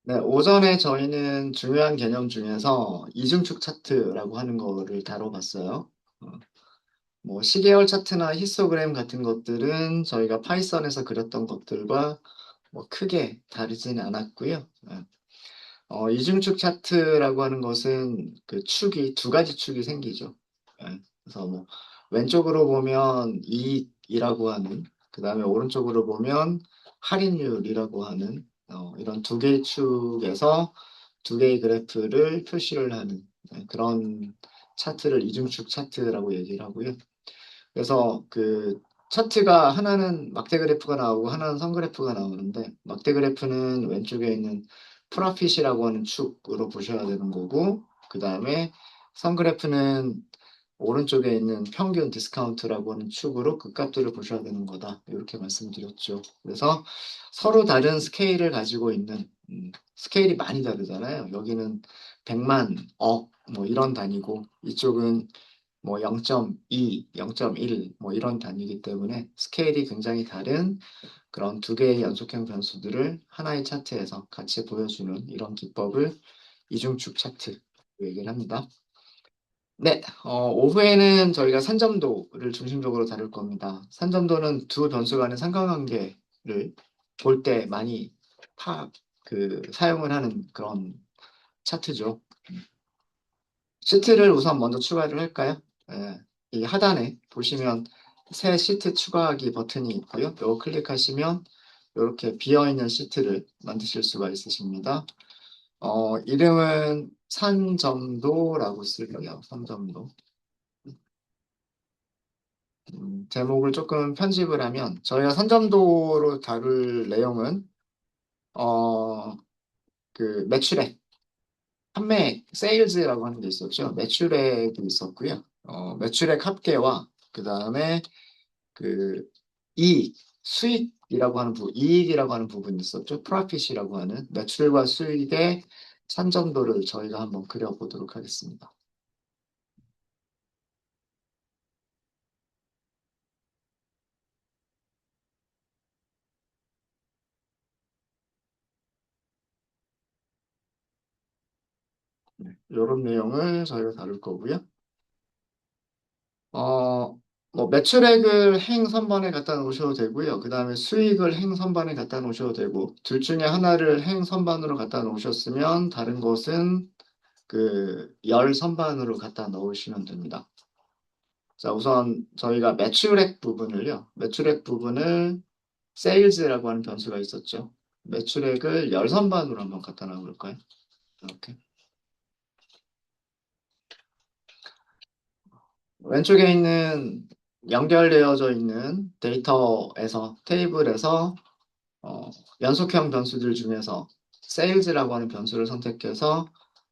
네, 오전에 저희는 중요한 개념 중에서 이중축 차트라고 하는 거를 다뤄봤어요. 어, 뭐 시계열 차트나 히스토그램 같은 것들은 저희가 파이썬에서 그렸던 것들과 뭐 크게 다르지는 않았고요. 이중축 차트라고 하는 것은 그 축이 두 가지 축이 생기죠. 그래서 뭐 왼쪽으로 보면 이익이라고 하는, 그 다음에 오른쪽으로 보면 할인율이라고 하는 이런 두 개의 축에서 두 개의 그래프를 표시를 하는 그런 차트를 이중축 차트라고 얘기를 하고요. 그래서 그 차트가 하나는 막대 그래프가 나오고 하나는 선 그래프가 나오는데, 막대 그래프는 왼쪽에 있는 프로핏이라고 하는 축으로 보셔야 되는 거고, 그 다음에 선 그래프는 오른쪽에 있는 평균 디스카운트라고 하는 축으로 그 값들을 보셔야 되는 거다. 이렇게 말씀드렸죠. 그래서 서로 다른 스케일을 가지고 있는, 스케일이 많이 다르잖아요. 여기는 100만, 억, 뭐 이런 단위고, 이쪽은 뭐 0.2, 0.1, 뭐 이런 단위이기 때문에 스케일이 굉장히 다른 그런 두 개의 연속형 변수들을 하나의 차트에서 같이 보여주는 이런 기법을 이중축 차트 얘기를 합니다. 네, 오후에는 저희가 산점도를 중심적으로 다룰 겁니다. 산점도는 두 변수 간의 상관관계를 볼 때 많이 사용을 하는 그런 차트죠. 시트를 우선 먼저 추가를 할까요? 예, 이 하단에 보시면 새 시트 추가하기 버튼이 있고요. 이거 클릭하시면 이렇게 비어있는 시트를 만드실 수가 있으십니다. 이름은 산점도라고 쓸게요. 산점도. 제목을 조금 편집을 하면 저희가 산점도로 다룰 내용은 어, 그 매출액, 판매, 세일즈라고 하는 게 있었죠. 매출액이 있었고요. 매출액 합계와 그 다음에 그 이익, 수익이라고 하는 이익이라고 하는 부분이 있었죠. 프로핏이라고 하는 매출과 수익의 산정도를 저희가 한번 그려보도록 하겠습니다. 이런 내용을 저희가 다룰 거고요. 뭐 매출액을 행 선반에 갖다 놓으셔도 되고요. 그 다음에 수익을 행 선반에 갖다 놓으셔도 되고, 둘 중에 하나를 행 선반으로 갖다 놓으셨으면 다른 것은 그 열 선반으로 갖다 넣으시면 됩니다. 자, 우선 저희가 매출액 부분을 세일즈라고 하는 변수가 있었죠. 매출액을 열 선반으로 한번 갖다 놔볼까요? 이렇게. 왼쪽에 있는 연결되어져 있는 데이터에서, 테이블에서 연속형 변수들 중에서 세일즈라고 하는 변수를 선택해서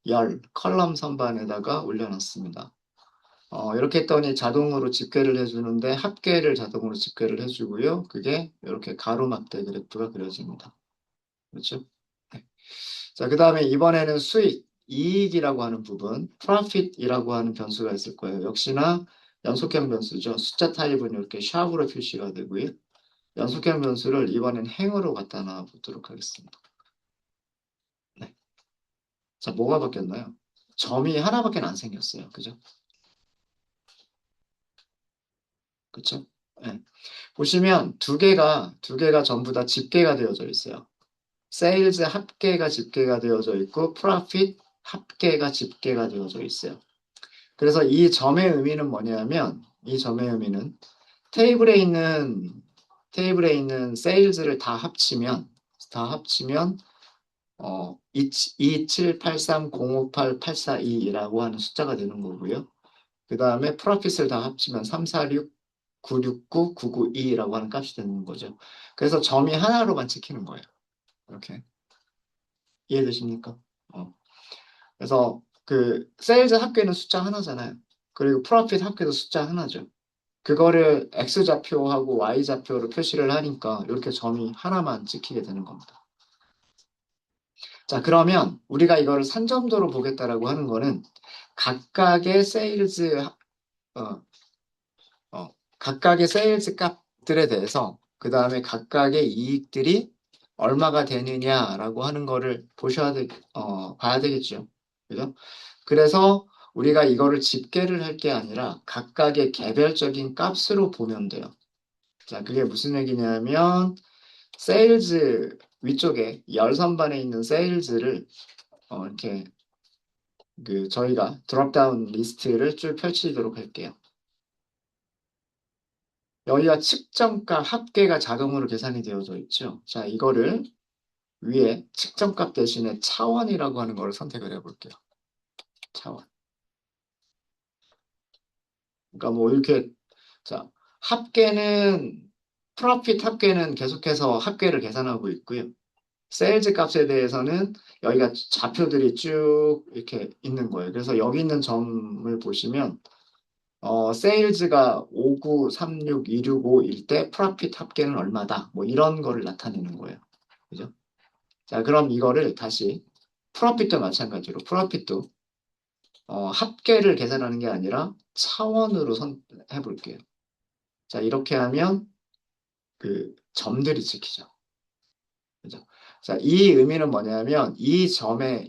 열 컬럼 선반에다가 올려놨습니다. 이렇게 했더니 자동으로 집계를 해주는데 합계를 자동으로 집계를 해주고요. 그게 이렇게 가로막대 그래프가 그려집니다. 그렇죠? 네. 자, 그 다음에 이번에는 수익, 이익이라고 하는 부분, profit이라고 하는 변수가 있을 거예요. 역시나 연속형 변수죠. 숫자 타입은 이렇게 샵으로 표시가 되고요. 연속형 변수를 이번엔 행으로 갖다 놔 보도록 하겠습니다. 네. 자, 뭐가 바뀌었나요? 점이 하나밖에 안 생겼어요. 그죠? 그쵸? 네. 보시면 두 개가 전부 다 집계가 되어져 있어요. 세일즈 합계가 집계가 되어져 있고, 프로핏 합계가 집계가 되어져 있어요. 그래서 이 점의 의미는 뭐냐면, 이 점의 의미는 테이블에 있는 세일즈를 다 합치면 2783058842842라고 하는 숫자가 되는 거고요. 그 다음에 프로핏을 다 합치면 346 969 992라고 하는 값이 되는 거죠. 그래서 점이 하나로만 찍히는 거예요. 이렇게 이해되십니까? 어. 그래서 그 세일즈 합계는 숫자 하나잖아요. 그리고 프로핏 합계도 숫자 하나죠. 그거를 X좌표하고 Y좌표로 표시를 하니까 이렇게 점이 하나만 찍히게 되는 겁니다. 자, 그러면 우리가 이거를 산점도로 보겠다라고 하는 거는 각각의 세일즈, 어, 각각의 세일즈 값들에 대해서 그 다음에 각각의 이익들이 얼마가 되느냐라고 하는 거를 봐야 되겠죠. 그죠? 그래서 우리가 이거를 집계를 할 게 아니라 각각의 개별적인 값으로 보면 돼요. 자, 그게 무슨 얘기냐면, 세일즈 위쪽에 열 선반에 있는 세일즈를 이렇게 저희가 드롭다운 리스트를 쭉 펼치도록 할게요. 여기가 측정값 합계가 자동으로 계산이 되어져 있죠. 자, 이거를 위에 측정값 대신에 차원이라고 하는 걸 선택을 해볼게요. 차원. 그러니까 뭐 이렇게 자 합계는 프로핏 합계는 계속해서 합계를 계산하고 있고요. 세일즈 값에 대해서는 여기가 좌표들이 쭉 이렇게 있는 거예요. 그래서 여기 있는 점을 보시면 세일즈가 5936265일 때 프로핏 합계는 얼마다 뭐 이런 거를 나타내는 거예요. 그죠? 자, 그럼 이거를 다시 프로핏도 마찬가지로 프로핏도 합계를 계산하는 게 아니라 차원으로 해볼게요. 자, 이렇게 하면 점들이 찍히죠. 그죠? 자, 이 의미는 뭐냐면 이 점의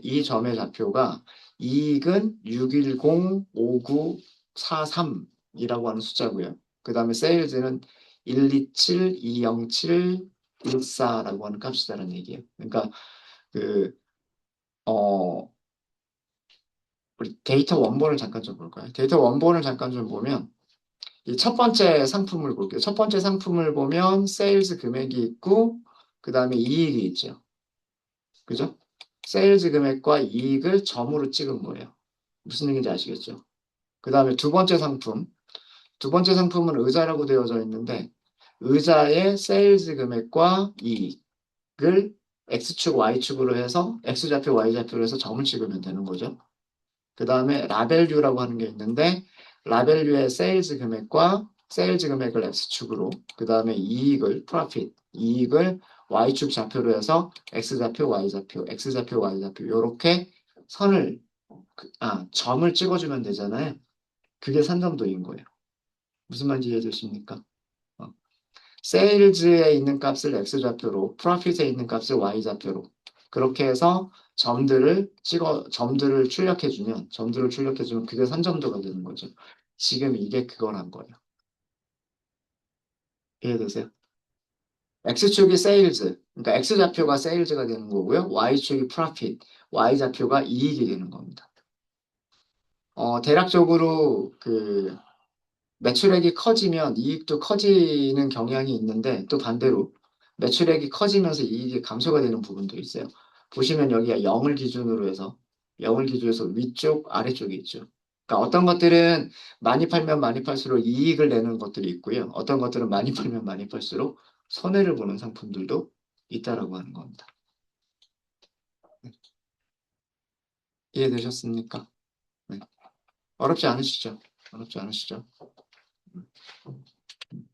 좌표가 이익은 6105943이라고 하는 숫자고요. 그 다음에 세일즈는 12720714라고 하는 값이다라는 얘기예요. 그러니까 그 어, 우리 데이터 원본을 잠깐 좀 볼까요? 데이터 원본을 잠깐 좀 보면 이 첫 번째 상품을 볼게요. 첫 번째 상품을 보면 세일즈 금액이 있고 그 다음에 이익이 있죠. 그죠? 세일즈 금액과 이익을 점으로 찍은 거예요. 무슨 얘기인지 아시겠죠? 그 다음에 두 번째 상품. 두 번째 상품은 의자라고 되어져 있는데 의자의 세일즈 금액과 이익을 X축, Y축으로 해서 X좌표, Y좌표로 해서 점을 찍으면 되는 거죠. 그 다음에 라벨류라고 하는 게 있는데 라벨류의 세일즈 금액과 세일즈 금액을 X축으로 그 다음에 이익을 프로핏 이익을 Y축 좌표로 해서 X좌표, Y좌표, X좌표, Y좌표 이렇게 선을 점을 찍어주면 되잖아요. 그게 산정도인 거예요. 무슨 말인지 이해되십니까? 어. 세일즈에 있는 값을 X좌표로 프로핏에 있는 값을 Y좌표로 그렇게 해서 점들을 출력해주면 그게 선점도가 되는 거죠. 지금 이게 그걸 거예요. 이해되세요? X축이 세일즈, 그러니까 X좌표가 세일즈가 되는 거고요. Y축이 프로핏, Y좌표가 이익이 되는 겁니다. 대략적으로 매출액이 커지면 이익도 커지는 경향이 있는데 또 반대로 매출액이 커지면서 이익이 감소가 되는 부분도 있어요. 보시면 여기가 0을 기준으로 해서 위쪽, 아래쪽이 있죠. 그러니까 어떤 것들은 많이 팔면 많이 팔수록 이익을 내는 것들이 있고요. 어떤 것들은 많이 팔면 많이 팔수록 손해를 보는 상품들도 있다라고 하는 겁니다. 이해되셨습니까? 네. 어렵지 않으시죠? 어렵지 않으시죠?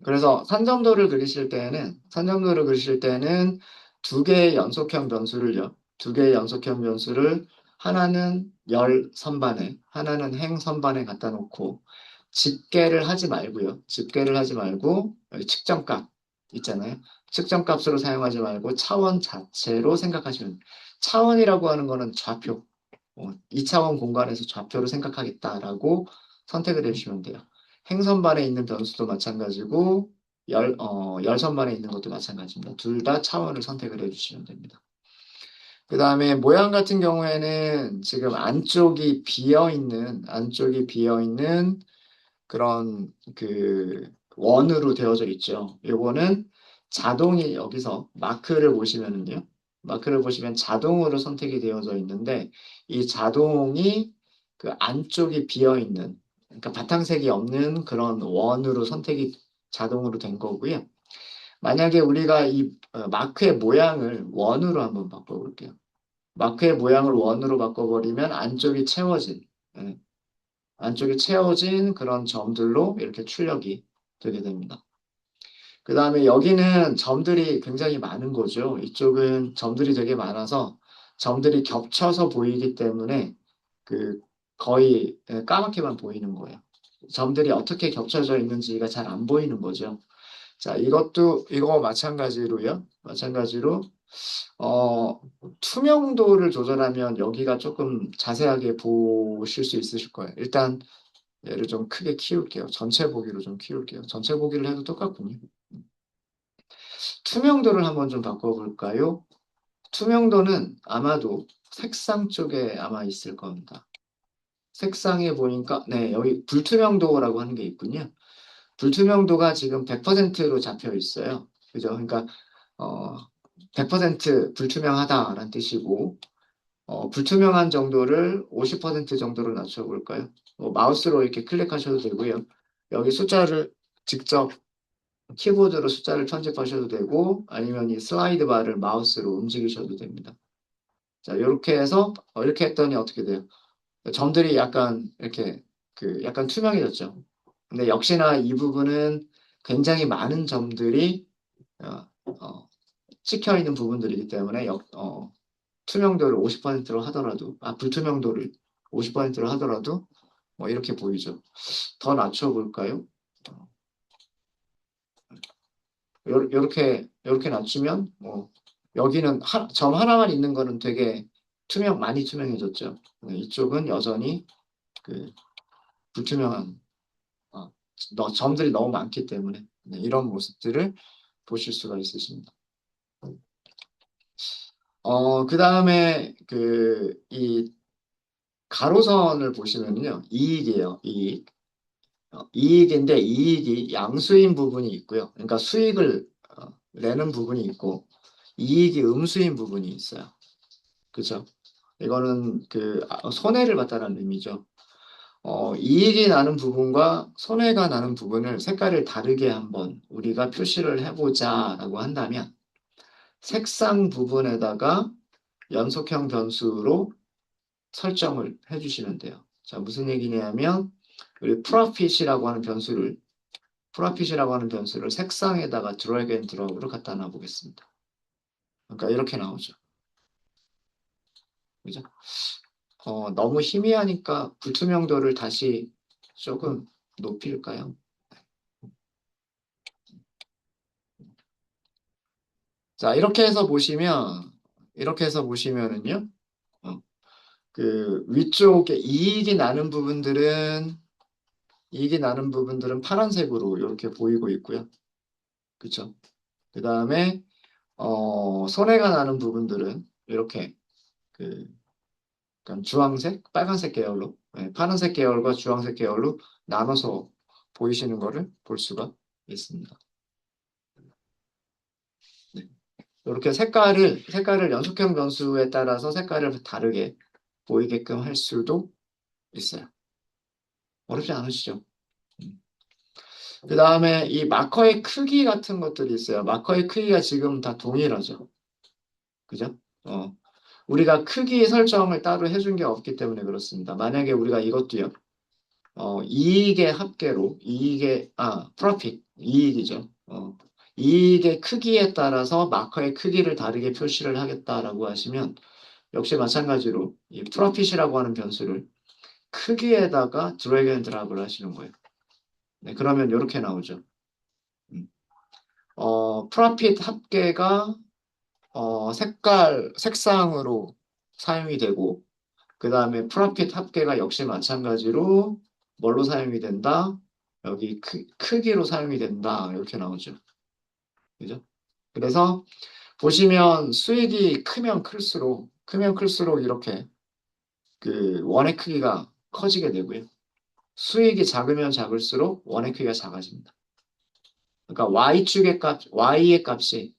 그래서 산점도를 그리실 때는 두 개의 연속형 변수를요. 두 개의 연속형 변수를 하나는 열 선반에, 하나는 행 선반에 갖다 놓고 집계를 하지 말고요. 집계를 하지 말고 여기 측정값 있잖아요. 측정값으로 사용하지 말고 차원 자체로 생각하시면 차원이라고 하는 거는 좌표. 2차원 공간에서 좌표를 생각하겠다라고 선택을 해주시면 돼요. 행선반에 있는 변수도 마찬가지고 열선반에 있는 것도 마찬가지입니다. 둘 다 차원을 선택을 해주시면 됩니다. 그 다음에 모양 같은 경우에는 지금 안쪽이 비어 있는 그런 원으로 되어져 있죠. 요거는 자동이 여기서 마크를 보시면 자동으로 선택이 되어져 있는데 이 자동이 안쪽이 비어 있는 그러니까 바탕색이 없는 그런 원으로 선택이 자동으로 된 거고요. 만약에 우리가 이 마크의 모양을 원으로 한번 바꿔볼게요. 마크의 모양을 원으로 바꿔버리면 예, 안쪽이 채워진 그런 점들로 이렇게 출력이 되게 됩니다. 그 다음에 여기는 점들이 굉장히 많은 거죠. 이쪽은 점들이 되게 많아서 점들이 겹쳐서 보이기 때문에 그 거의 까맣게만 보이는 거예요. 점들이 어떻게 겹쳐져 있는지가 잘 안 보이는 거죠. 자, 이거 마찬가지로 어, 투명도를 조절하면 여기가 조금 자세하게 보실 수 있으실 거예요. 일단 얘를 좀 크게 키울게요. 전체 보기로 좀 키울게요. 전체 보기를 해도 똑같군요. 투명도를 한번 좀 바꿔볼까요? 투명도는 아마도 색상 쪽에 아마 있을 겁니다. 색상에 보니까, 네, 여기 불투명도라고 하는 게 있군요. 불투명도가 지금 100%로 잡혀 있어요. 그죠? 그러니까, 어, 100% 불투명하다라는 뜻이고, 불투명한 정도를 50% 정도로 낮춰볼까요? 마우스로 이렇게 클릭하셔도 되고요. 여기 숫자를 직접 키보드로 숫자를 편집하셔도 되고, 아니면 이 슬라이드 바를 마우스로 움직이셔도 됩니다. 자, 이렇게 해서, 이렇게 했더니 어떻게 돼요? 점들이 약간 이렇게 약간 투명해졌죠. 근데 역시나 이 부분은 굉장히 많은 점들이 어, 찍혀 있는 부분들이기 때문에 투명도를 50%로 하더라도 불투명도를 50%로 하더라도 뭐 이렇게 보이죠. 더 낮춰볼까요? 요렇게 낮추면 뭐 여기는 점 하나만 있는 거는 되게 많이 투명해졌죠. 이쪽은 여전히 그 불투명한 점들이 너무 많기 때문에 네, 이런 모습들을 보실 수가 있으십니다. 그 다음에 이 가로선을 보시면요. 이익이에요. 이익. 이익인데 이익이 양수인 부분이 있고요. 그러니까 수익을 내는 부분이 있고 이익이 음수인 부분이 있어요. 그죠? 이거는 손해를 봤다는 의미죠. 이익이 나는 부분과 손해가 나는 부분을 색깔을 다르게 한번 우리가 표시를 해보자라고 한다면 색상 부분에다가 연속형 변수로 설정을 해주시면 돼요. 자, 무슨 얘기냐면 우리 프로핏이라고 하는 변수를 색상에다가 드래그 앤 드롭으로 갖다 놔 보겠습니다. 그러니까 이렇게 나오죠. 그죠? 너무 희미하니까 불투명도를 다시 조금 높일까요? 자, 이렇게 해서 보시면은요, 어, 위쪽에 이익이 나는 부분들은 파란색으로 이렇게 보이고 있고요. 그쵸? 그 다음에, 손해가 나는 부분들은 이렇게, 그, 약간 주황색, 빨간색 계열로, 네, 파란색 계열과 주황색 계열로 나눠서 보이시는 거를 볼 수가 있습니다. 네. 이렇게 색깔을 연속형 변수에 따라서 색깔을 다르게 보이게끔 할 수도 있어요. 어렵지 않으시죠? 그 다음에 이 마커의 크기 같은 것들이 있어요. 마커의 크기가 지금 다 동일하죠. 그죠? 우리가 크기 설정을 따로 해준 게 없기 때문에 그렇습니다. 만약에 우리가 이것도요, 프로핏, 이익이죠. 이익의 크기에 따라서 마커의 크기를 다르게 표시를 하겠다라고 하시면, 역시 마찬가지로 이 프로핏이라고 하는 변수를 크기에다가 드래그 앤 드랍을 하시는 거예요. 네, 그러면 이렇게 나오죠. 음. 프로핏 합계가 색상으로 사용이 되고, 그 다음에 프로핏 합계가 역시 마찬가지로 뭘로 사용이 된다? 여기 크기로 사용이 된다. 이렇게 나오죠. 그죠? 그래서 보시면 수익이 크면 클수록 이렇게 원의 크기가 커지게 되고요. 수익이 작으면 작을수록 원의 크기가 작아집니다. 그러니까 Y의 값이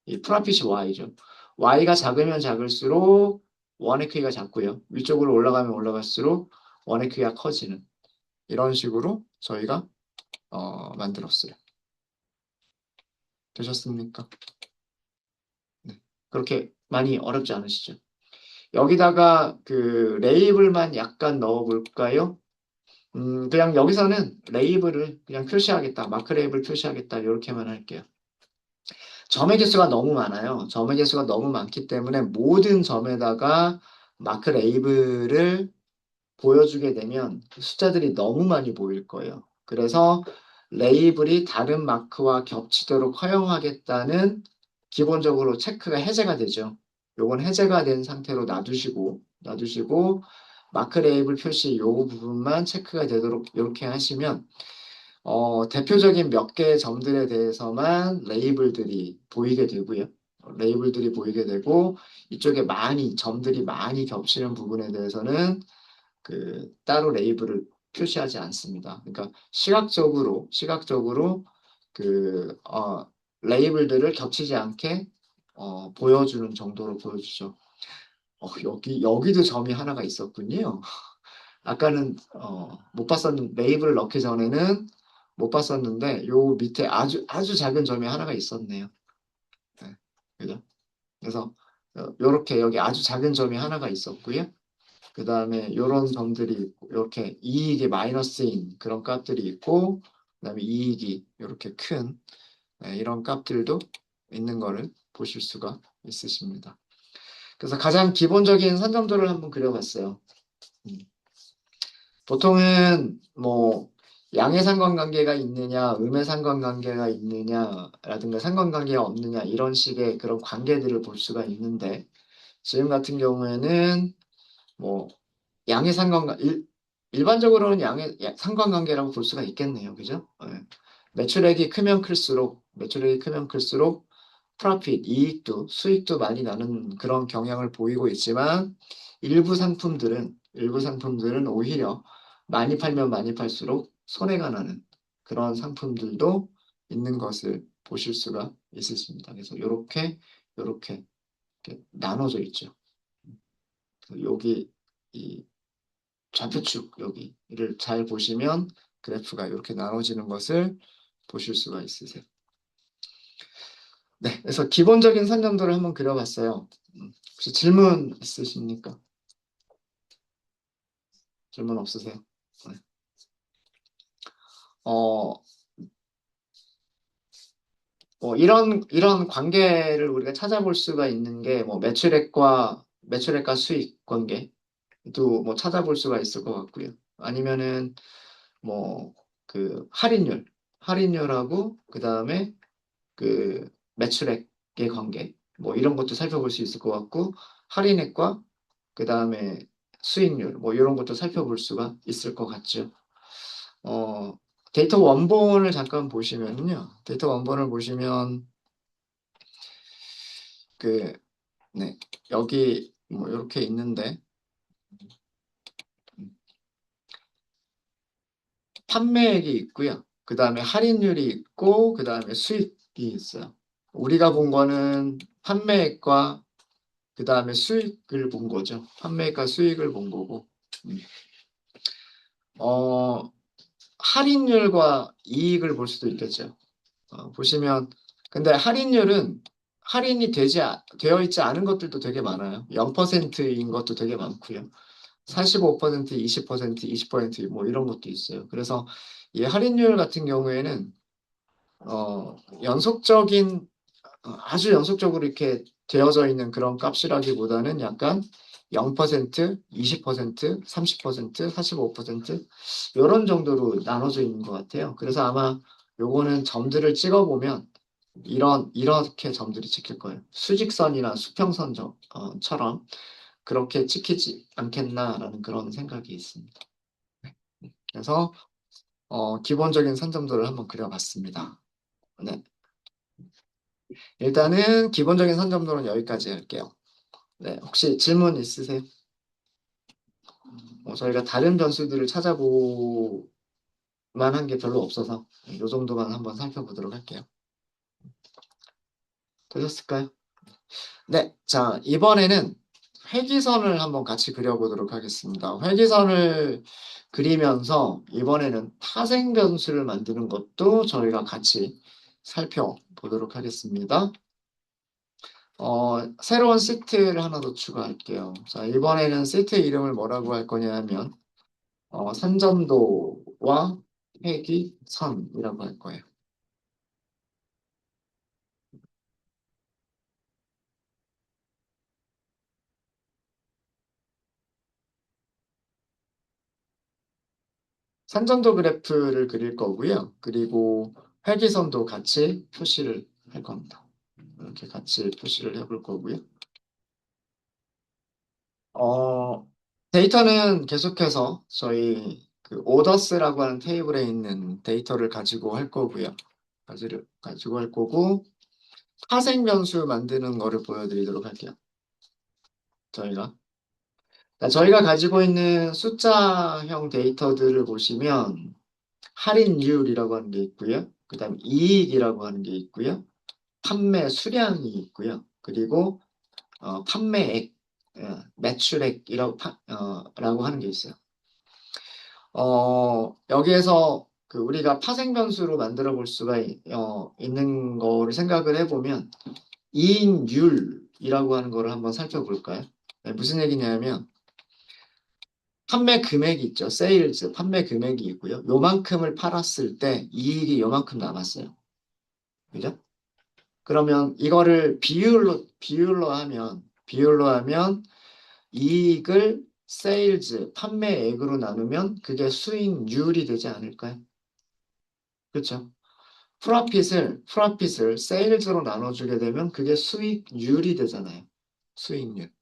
이 프로핏이 Y죠. Y가 작으면 작을수록 원의 크기가 작고요. 위쪽으로 올라가면 올라갈수록 원의 크기가 커지는 이런 식으로 저희가 만들었어요. 되셨습니까? 네. 그렇게 많이 어렵지 않으시죠? 여기다가 레이블만 약간 넣어볼까요? 그냥 여기서는 레이블을 그냥 표시하겠다. 마크 레이블 표시하겠다. 이렇게만 할게요. 점의 개수가 너무 많아요. 점의 개수가 너무 많기 때문에 모든 점에다가 마크 레이블을 보여주게 되면 숫자들이 너무 많이 보일 거예요. 그래서 레이블이 다른 마크와 겹치도록 허용하겠다는 기본적으로 체크가 해제가 되죠. 요건 해제가 된 상태로 놔두시고, 마크 레이블 표시 요 부분만 체크가 되도록 이렇게 하시면, 대표적인 몇 개의 점들에 대해서만 레이블들이 보이게 되고요. 레이블들이 보이게 되고, 이쪽에 점들이 많이 겹치는 부분에 대해서는 따로 레이블을 표시하지 않습니다. 그러니까 시각적으로 그, 어, 레이블들을 겹치지 않게 보여주는 정도로 보여주죠. 여기도 점이 하나가 있었군요. 아까는 못 봤었는데, 레이블을 넣기 전에는 못 봤었는데, 요 밑에 아주 작은 점이 하나가 있었네요. 네, 그죠? 그래서 요렇게 여기 아주 작은 점이 하나가 있었고요. 그 다음에 요런 점들이 있고, 이렇게 이익이 마이너스인 그런 값들이 있고, 그 다음에 이익이 이렇게 큰 이런 값들도 있는 거를 보실 수가 있으십니다. 그래서 가장 기본적인 선점도를 한번 그려봤어요. 음. 보통은 뭐 양의 상관관계가 있느냐, 음의 상관관계가 있느냐라든가 상관관계가 없느냐 이런 식의 그런 관계들을 볼 수가 있는데 지금 같은 경우에는 뭐 양의 일반적으로는 상관관계라고 볼 수가 있겠네요. 그죠? 예. 매출액이 크면 클수록 프로핏, 수익도 많이 나는 그런 경향을 보이고 있지만 일부 상품들은 오히려 많이 팔면 많이 팔수록 손해가 나는 그런 상품들도 있는 것을 보실 수가 있으십니다. 그래서 요렇게 이렇게 나눠져 있죠. 여기 이 좌표축 여기를 잘 보시면 그래프가 이렇게 나눠지는 것을 보실 수가 있으세요. 네, 그래서 기본적인 선점도를 한번 그려봤어요. 혹시 질문 있으십니까? 질문 없으세요? 네. 어, 이런 관계를 우리가 찾아볼 수가 있는 게, 뭐, 매출액과 수익 관계도 뭐 찾아볼 수가 있을 것 같고요. 아니면은, 뭐, 할인율하고, 그 다음에 매출액의 관계, 뭐 이런 것도 살펴볼 수 있을 것 같고, 할인액과 그 다음에 수익률, 뭐 이런 것도 살펴볼 수가 있을 것 같죠. 어, 데이터 원본을 잠깐 보시면요. 데이터 원본을 보시면, 그, 네, 여기 뭐 이렇게 있는데, 판매액이 있고요. 그 다음에 할인율이 있고, 그 다음에 수익이 있어요. 우리가 본 거는 판매액과 그 다음에 수익을 본 거죠. 판매가 수익을 본 거고. 음. 어, 할인율과 이익을 볼 수도 있겠죠. 보시면, 근데 되어 있지 않은 것들도 되게 많아요. 0%인 것도 되게 많고요. 45%, 20%, 20%, 뭐 이런 것도 있어요. 그래서 이 할인율 같은 경우에는, 연속적인 아주 연속적으로 이렇게 되어져 있는 그런 값이라기보다는 약간 0%, 20%, 30%, 45% 이런 정도로 나눠져 있는 것 같아요. 그래서 아마 요거는 점들을 찍어보면 이렇게 점들이 찍힐 거예요. 수직선이나 수평선처럼 그렇게 찍히지 않겠나라는 그런 생각이 있습니다. 그래서 기본적인 선점도를 한번 그려봤습니다. 네. 일단은 기본적인 선점도는 여기까지 할게요. 네, 혹시 질문 있으세요? 저희가 다른 변수들을 찾아볼 만한 게 별로 없어서 이 정도만 한번 살펴보도록 할게요. 되셨을까요? 네, 자, 이번에는 회기선을 한번 같이 그려보도록 하겠습니다. 회기선을 그리면서 이번에는 타생 변수를 만드는 것도 저희가 같이 살펴보도록 하겠습니다. 새로운 시트를 하나 더 추가할게요. 자, 이번에는 시트 이름을 뭐라고 할 거냐 하면 산전도와 회기선이라고 할 거예요. 산전도 그래프를 그릴 거고요. 그리고 회기선도 같이 표시를 할 겁니다. 이렇게 같이 표시를 해볼 거고요. 어, 데이터는 계속해서 저희 그 오더스라고 하는 테이블에 있는 데이터를 가지고 할 거고요. 가지고 할 거고, 파생 변수 만드는 거를 보여드리도록 할게요. 저희가. 저희가 가지고 있는 숫자형 데이터들을 보시면, 할인율이라고 하는 게 있고요. 그 다음 이익이라고 하는 게 있고요. 판매 수량이 있고요. 그리고 판매액, 매출액이라고 라고 하는 게 있어요. 여기에서 그 우리가 파생 변수로 만들어 볼 수가 있는 거를 생각을 해보면 이익률이라고 하는 거를 한번 살펴볼까요? 네, 무슨 얘기냐면 판매 금액이 있죠. 세일즈, 판매 금액이 있고요. 요만큼을 팔았을 때 이익이 요만큼 남았어요. 그죠? 그러면 이거를 비율로 하면 이익을 세일즈, 판매액으로 나누면 그게 수익률이 되지 않을까요? 그렇죠? 프로핏을 세일즈로 나눠주게 되면 그게 수익률이 되잖아요. 수익률.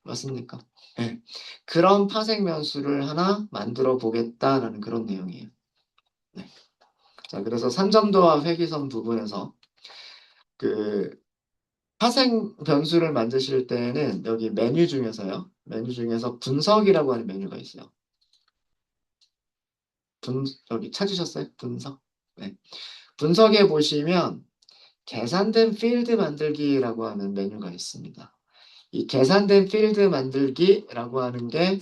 맞습니까? 네. 그런 파생변수를 하나 만들어 보겠다라는 그런 내용이에요. 네. 자, 그래서 산점도와 회귀선 부분에서 그 파생 변수를 만드실 때는 여기 메뉴 중에서 분석이라고 하는 메뉴가 있어요. 여기 찾으셨어요? 분석. 네. 분석에 보시면 계산된 필드 만들기라고 하는 메뉴가 있습니다. 이 계산된 필드 만들기라고 하는 게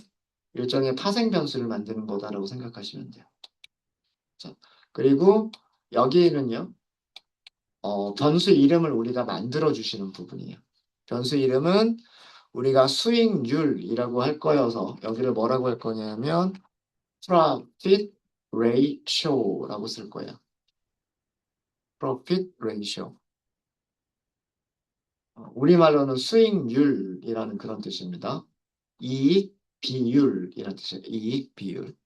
일종의 파생 변수를 만드는 거다라고 생각하시면 돼요. 자, 그리고 여기는요, 변수 이름을 우리가 만들어 주시는 부분이에요. 변수 이름은 우리가 수익률이라고 할 거여서 여기를 뭐라고 할 거냐면 profit ratio라고 쓸 거예요. profit ratio. 우리말로는 수익률이라는 그런 뜻입니다. 이익 비율이라는 뜻이에요. 이익 비율.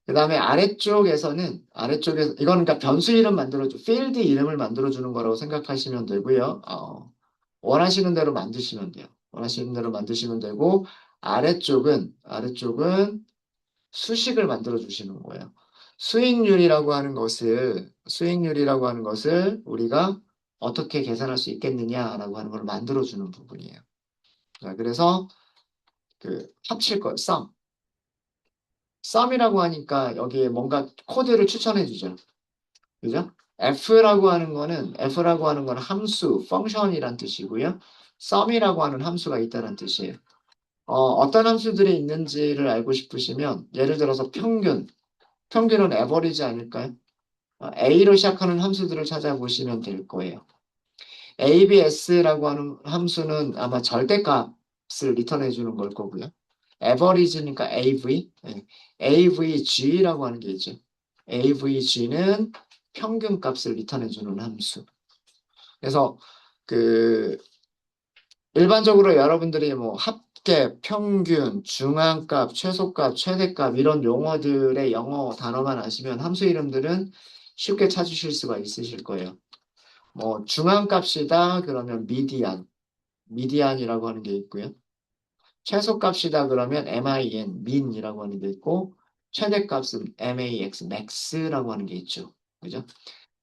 그 다음에 아래쪽에서 이거는 그러니까 변수 이름 필드 이름을 만들어주는 거라고 생각하시면 되고요. 원하시는 대로 만드시면 돼요. 원하시는 대로 만드시면 되고, 아래쪽은 수식을 만들어 주시는 거예요. 수익률이라고 하는 것을 우리가 어떻게 계산할 수 있겠느냐라고 하는 걸 만들어 주는 부분이에요. 자, 그래서 그 합칠 거, 썸이라고 하니까 여기에 뭔가 코드를 추천해 주죠. 그죠? F라고 하는 거는 함수, 펑션이란 뜻이고요. 썸이라고 하는 함수가 있다는 뜻이에요. 어떤 함수들이 있는지를 알고 싶으시면 예를 들어서 평균은 에버리지 아닐까요? A로 시작하는 함수들을 찾아보시면 될 거예요. ABS라고 하는 함수는 아마 절대값을 리턴해 주는 걸 거고요. 에버리지니까 AV, AVG라고 하는 게 있죠. AVG는 평균값을 리턴해 주는 함수. 그래서 그 일반적으로 여러분들이 뭐 합계, 평균, 중앙값, 최소값, 최대값 이런 용어들의 영어 단어만 아시면 함수 이름들은 쉽게 찾으실 수가 있으실 거예요. 뭐 중앙값이다 그러면 미디안이라고 하는 게 있고요. 최소값이다 그러면 min이라고 하는 게 있고 최대값은 max라고 하는 게 있죠. 그죠?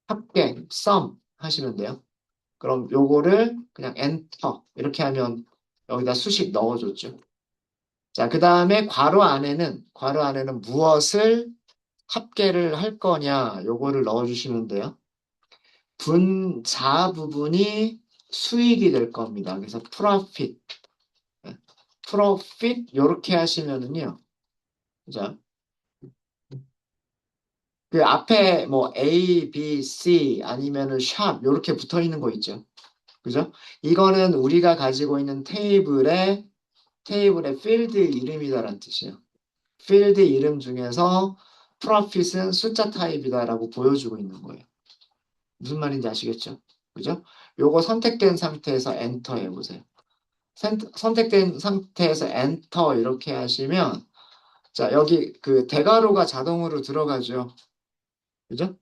합계, sum 하시면 돼요. 그럼 요거를 그냥 엔터 이렇게 하면 여기다 수식 넣어줬죠. 자, 그 다음에 괄호 안에는 무엇을 합계를 할 거냐 요거를 넣어주시면 돼요. 분자 부분이 수익이 될 겁니다. 그래서 profit 요렇게 하시면은요. 자, 그 앞에 뭐 A, B, C 아니면은 샵 요렇게 붙어 있는 거 있죠. 그죠? 이거는 우리가 가지고 있는 테이블의 필드 이름이다라는 뜻이에요. 필드 이름 중에서 profit은 숫자 타입이다라고 보여주고 있는 거예요. 무슨 말인지 아시겠죠? 그죠? 요거 선택된 상태에서 엔터 해보세요. 선택된 상태에서 엔터 이렇게 하시면 자 여기 그 대괄호가 자동으로 들어가죠. 그죠?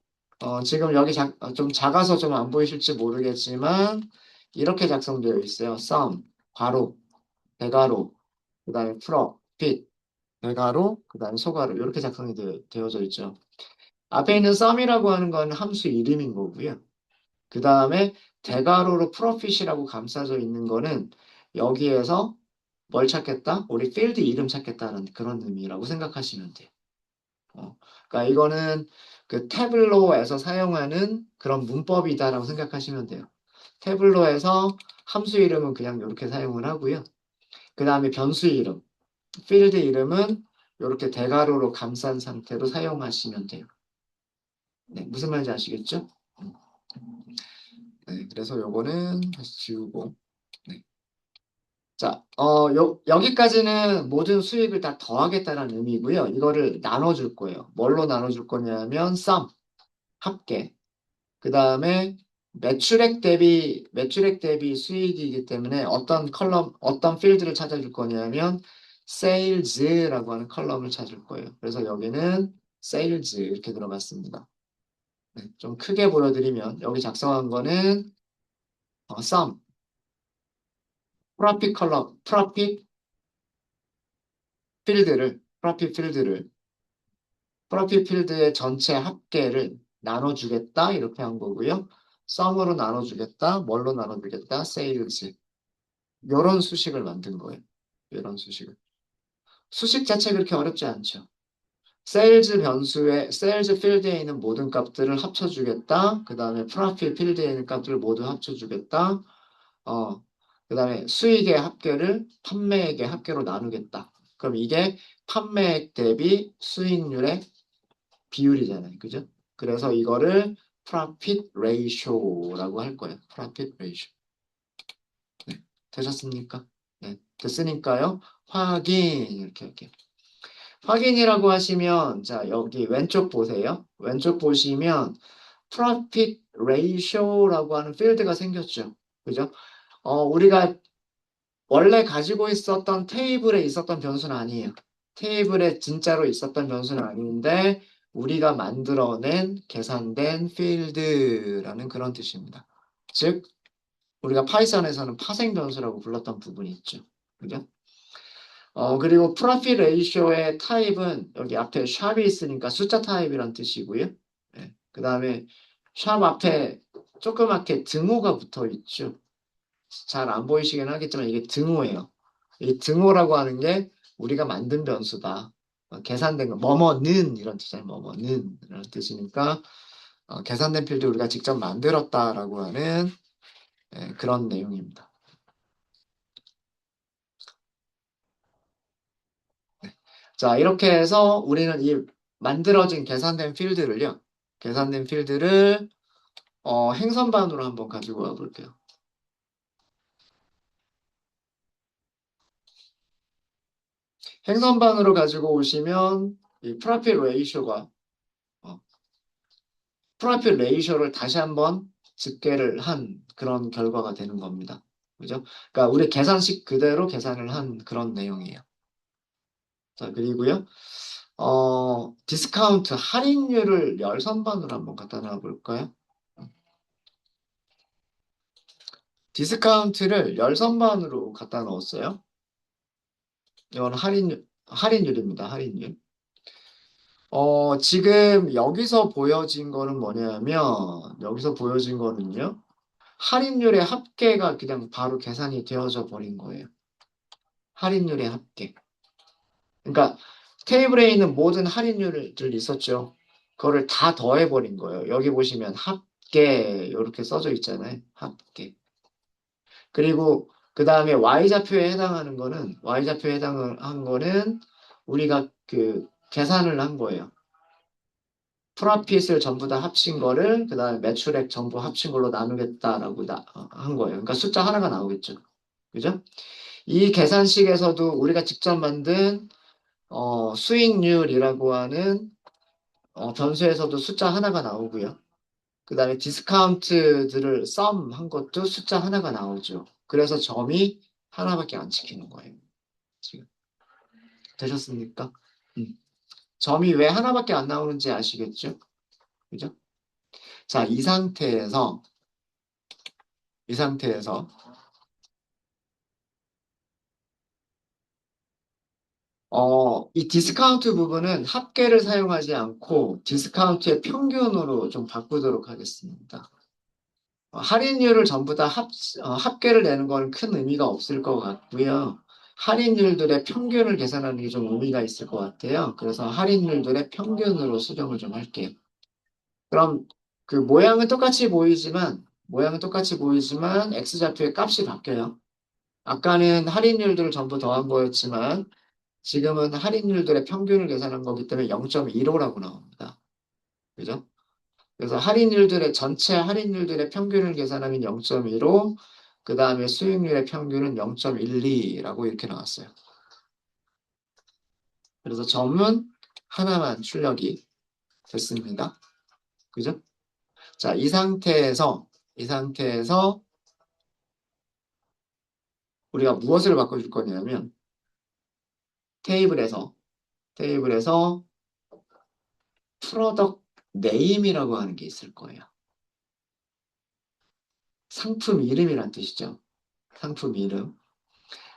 지금 여기 좀 작아서 좀 안 보이실지 모르겠지만 이렇게 작성되어 있어요. sum, 괄호, 대괄호, 그 다음에 풀어, fit, 대괄호, 그 다음에 소괄호 이렇게 작성이 되어져 있죠. 앞에 있는 sum이라고 하는 건 함수 이름인 거고요. 그 다음에 대괄호로 profit이라고 감싸져 있는 거는 여기에서 뭘 찾겠다? 우리 필드 이름 찾겠다는 그런 의미라고 생각하시면 돼요. 어, 그러니까 이거는 그 태블로에서 사용하는 그런 문법이다라고 생각하시면 돼요. 태블로에서 함수 이름은 그냥 이렇게 사용을 하고요. 그 다음에 변수 이름, 필드 이름은 이렇게 대괄호로 감싼 상태로 사용하시면 돼요. 네, 무슨 말인지 아시겠죠? 음, 네, 그래서 요거는 다시 지우고. 네. 자, 여기까지는 모든 수익을 다 더하겠다는 의미고요. 이거를 나눠줄 거예요. 뭘로 나눠줄 거냐면 sum, 합계. 그 다음에 매출액 대비 수익이기 때문에 어떤 컬럼, 어떤 필드를 찾아줄 거냐면 sales라고 하는 컬럼을 찾을 거예요. 그래서 여기는 sales 이렇게 들어갔습니다. 네, 좀 크게 보여드리면 여기 작성한 거는 sum, profit 컬럼, profit 필드를 프로필 필드의 전체 합계를 나눠주겠다 이렇게 한 거고요. 썸으로 나눠주겠다, 뭘로 나눠주겠다, 세일즈 이런 수식을 만든 거예요. 이런 수식을. 수식 자체 그렇게 어렵지 않죠. 세일즈 필드에 있는 모든 값들을 합쳐주겠다. 그 다음에 프로필 필드에 있는 값들을 모두 합쳐주겠다. 어, 그 다음에 수익의 합계를 판매액의 합계로 나누겠다. 그럼 이게 판매액 대비 수익률의 비율이잖아요. 그죠? 그래서 이거를 profit ratio라고 할 거예요. profit ratio. 네. 되셨습니까? 네. 됐으니까요. 확인 이렇게 할게요. 확인이라고 하시면 자, 여기 왼쪽 보세요. 왼쪽 보시면 profit ratio라고 하는 필드가 생겼죠. 그죠? 우리가 원래 가지고 있었던 테이블에 있었던 변수는 아니에요. 테이블에 진짜로 있었던 변수는 아닌데 우리가 만들어낸 계산된 필드라는 그런 뜻입니다. 즉 우리가 파이썬에서는 파생 변수라고 불렀던 부분이 있죠. 그죠? 그리고 프로필 레이쇼의 타입은 여기 앞에 샵이 있으니까 숫자 타입이란 뜻이고요. 그 다음에 샵 앞에 조그맣게 등호가 붙어 있죠. 잘 안 보이시긴 하겠지만 이게 등호예요. 이 등호라고 하는 게 우리가 만든 변수다. 계산된 거, 뭐뭐는 이런 뜻이잖아요. 뭐뭐는 이런 뜻이니까 계산된 필드 우리가 직접 만들었다라고 하는 그런 내용입니다. 자, 이렇게 해서 우리는 이 만들어진 계산된 필드를 행선반으로 한번 가지고 와 볼게요. 행선반으로 가지고 오시면 이 프로필 레이쇼를 다시 한번 집계를 한 그런 결과가 되는 겁니다. 그죠? 그러니까 우리 계산식 그대로 계산을 한 그런 내용이에요. 자, 그리고요. 디스카운트 할인율을 열선반으로 한번 갖다 놔 볼까요? 디스카운트를 열선반으로 갖다 넣었어요. 이건 할인율입니다. 할인율. 지금 여기서 보여진 거는요. 할인율의 합계가 그냥 바로 계산이 되어져 버린 거예요. 할인율의 합계. 그러니까 테이블에 있는 모든 할인율들 있었죠. 그거를 다 더해버린 거예요. 여기 보시면 합계 이렇게 써져 있잖아요. 합계. 그리고 그 다음에 Y좌표에 해당을 한 거는 우리가 그 계산을 한 거예요. 프로핏을 전부 다 합친 거를 그 다음에 매출액 전부 합친 걸로 나누겠다라고 한 거예요. 그러니까 숫자 하나가 나오겠죠. 그죠? 이 계산식에서도 우리가 직접 만든 수익률이라고 하는 변수에서도 숫자 하나가 나오고요. 그 다음에 디스카운트들을 썸 한 것도 숫자 하나가 나오죠. 그래서 점이 하나밖에 안 찍히는 거예요. 지금 되셨습니까? 점이 왜 하나밖에 안 나오는지 아시겠죠? 그죠? 자, 이 상태에서, 이 디스카운트 부분은 합계를 사용하지 않고 디스카운트의 평균으로 좀 바꾸도록 하겠습니다. 할인율을 전부 다 합계를 내는 건 큰 의미가 없을 것 같고요. 할인율들의 평균을 계산하는 게 좀 의미가 있을 것 같아요. 그래서 할인율들의 평균으로 수정을 좀 할게요. 그럼 그 모양은 똑같이 보이지만 X좌표의 값이 바뀌어요. 아까는 할인율들을 전부 더한 거였지만 지금은 할인율들의 평균을 계산한 거기 때문에 0.15라고 나옵니다. 그죠? 그래서 전체 할인율들의 평균을 계산하면 0.15, 그 다음에 수익률의 평균은 0.12라고 이렇게 나왔어요. 그래서 점은 하나만 출력이 됐습니다. 그죠? 자, 이 상태에서 우리가 무엇을 바꿔줄 거냐면 테이블에서 프로덕트 네임이라고 하는 게 있을 거예요. 상품 이름이란 뜻이죠. 상품 이름.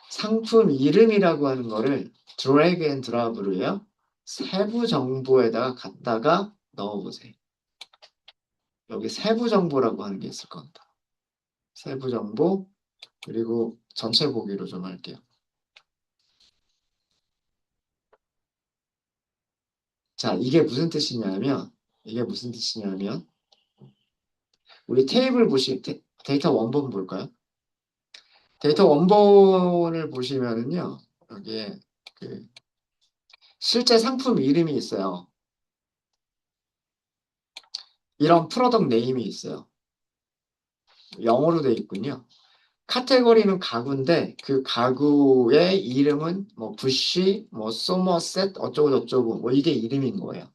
상품 이름이라고 하는 거를 드래그 앤 드랍으로요. 세부 정보에다가 갖다가 넣어보세요. 여기 세부 정보라고 하는 게 있을 겁니다. 세부 정보, 그리고 전체 보기로 좀 할게요. 자, 이게 무슨 뜻이냐면, 우리 테이블 데이터 원본 볼까요? 데이터 원본을 보시면은요, 여기에 그 실제 상품 이름이 있어요. 이런 프로덕트 네임이 있어요. 영어로 돼 있군요. 카테고리는 가구인데 그 가구의 이름은 뭐 부시, 뭐 소머셋 어쩌고 저쩌고 뭐 이게 이름인 거예요.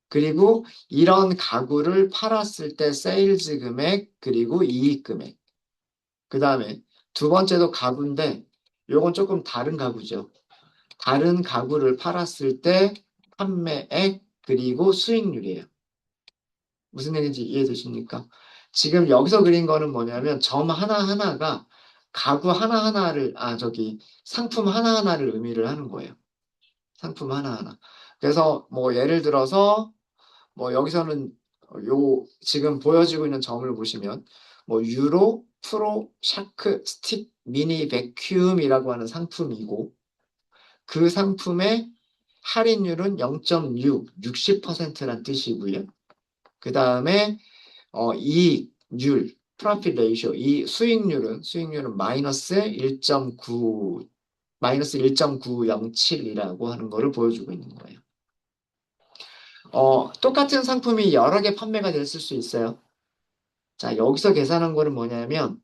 그리고 이런 가구를 팔았을 때 세일즈 금액 그리고 이익 금액. 그 다음에 두 번째도 가구인데 요건 조금 다른 가구죠. 다른 가구를 팔았을 때 판매액 그리고 수익률이에요. 무슨 얘기인지 이해되십니까? 지금 여기서 그린 거는 뭐냐면 점 하나하나가 가구 하나하나를, 상품 하나하나를 의미를 하는 거예요. 상품 하나하나. 그래서 뭐 예를 들어서 뭐 여기서는 지금 보여지고 있는 점을 보시면 뭐 유로, 프로, 샤크, 스틱, 미니 베큐움이라고 하는 상품이고 그 상품의 할인율은 0.6, 60%란 뜻이고요. 그 다음에 이익률, profit ratio, 이 수익률은 마이너스 1.907이라고 하는 거를 보여주고 있는 거예요. 똑같은 상품이 여러 개 판매가 됐을 수 있어요. 자, 여기서 계산한 거는 뭐냐면,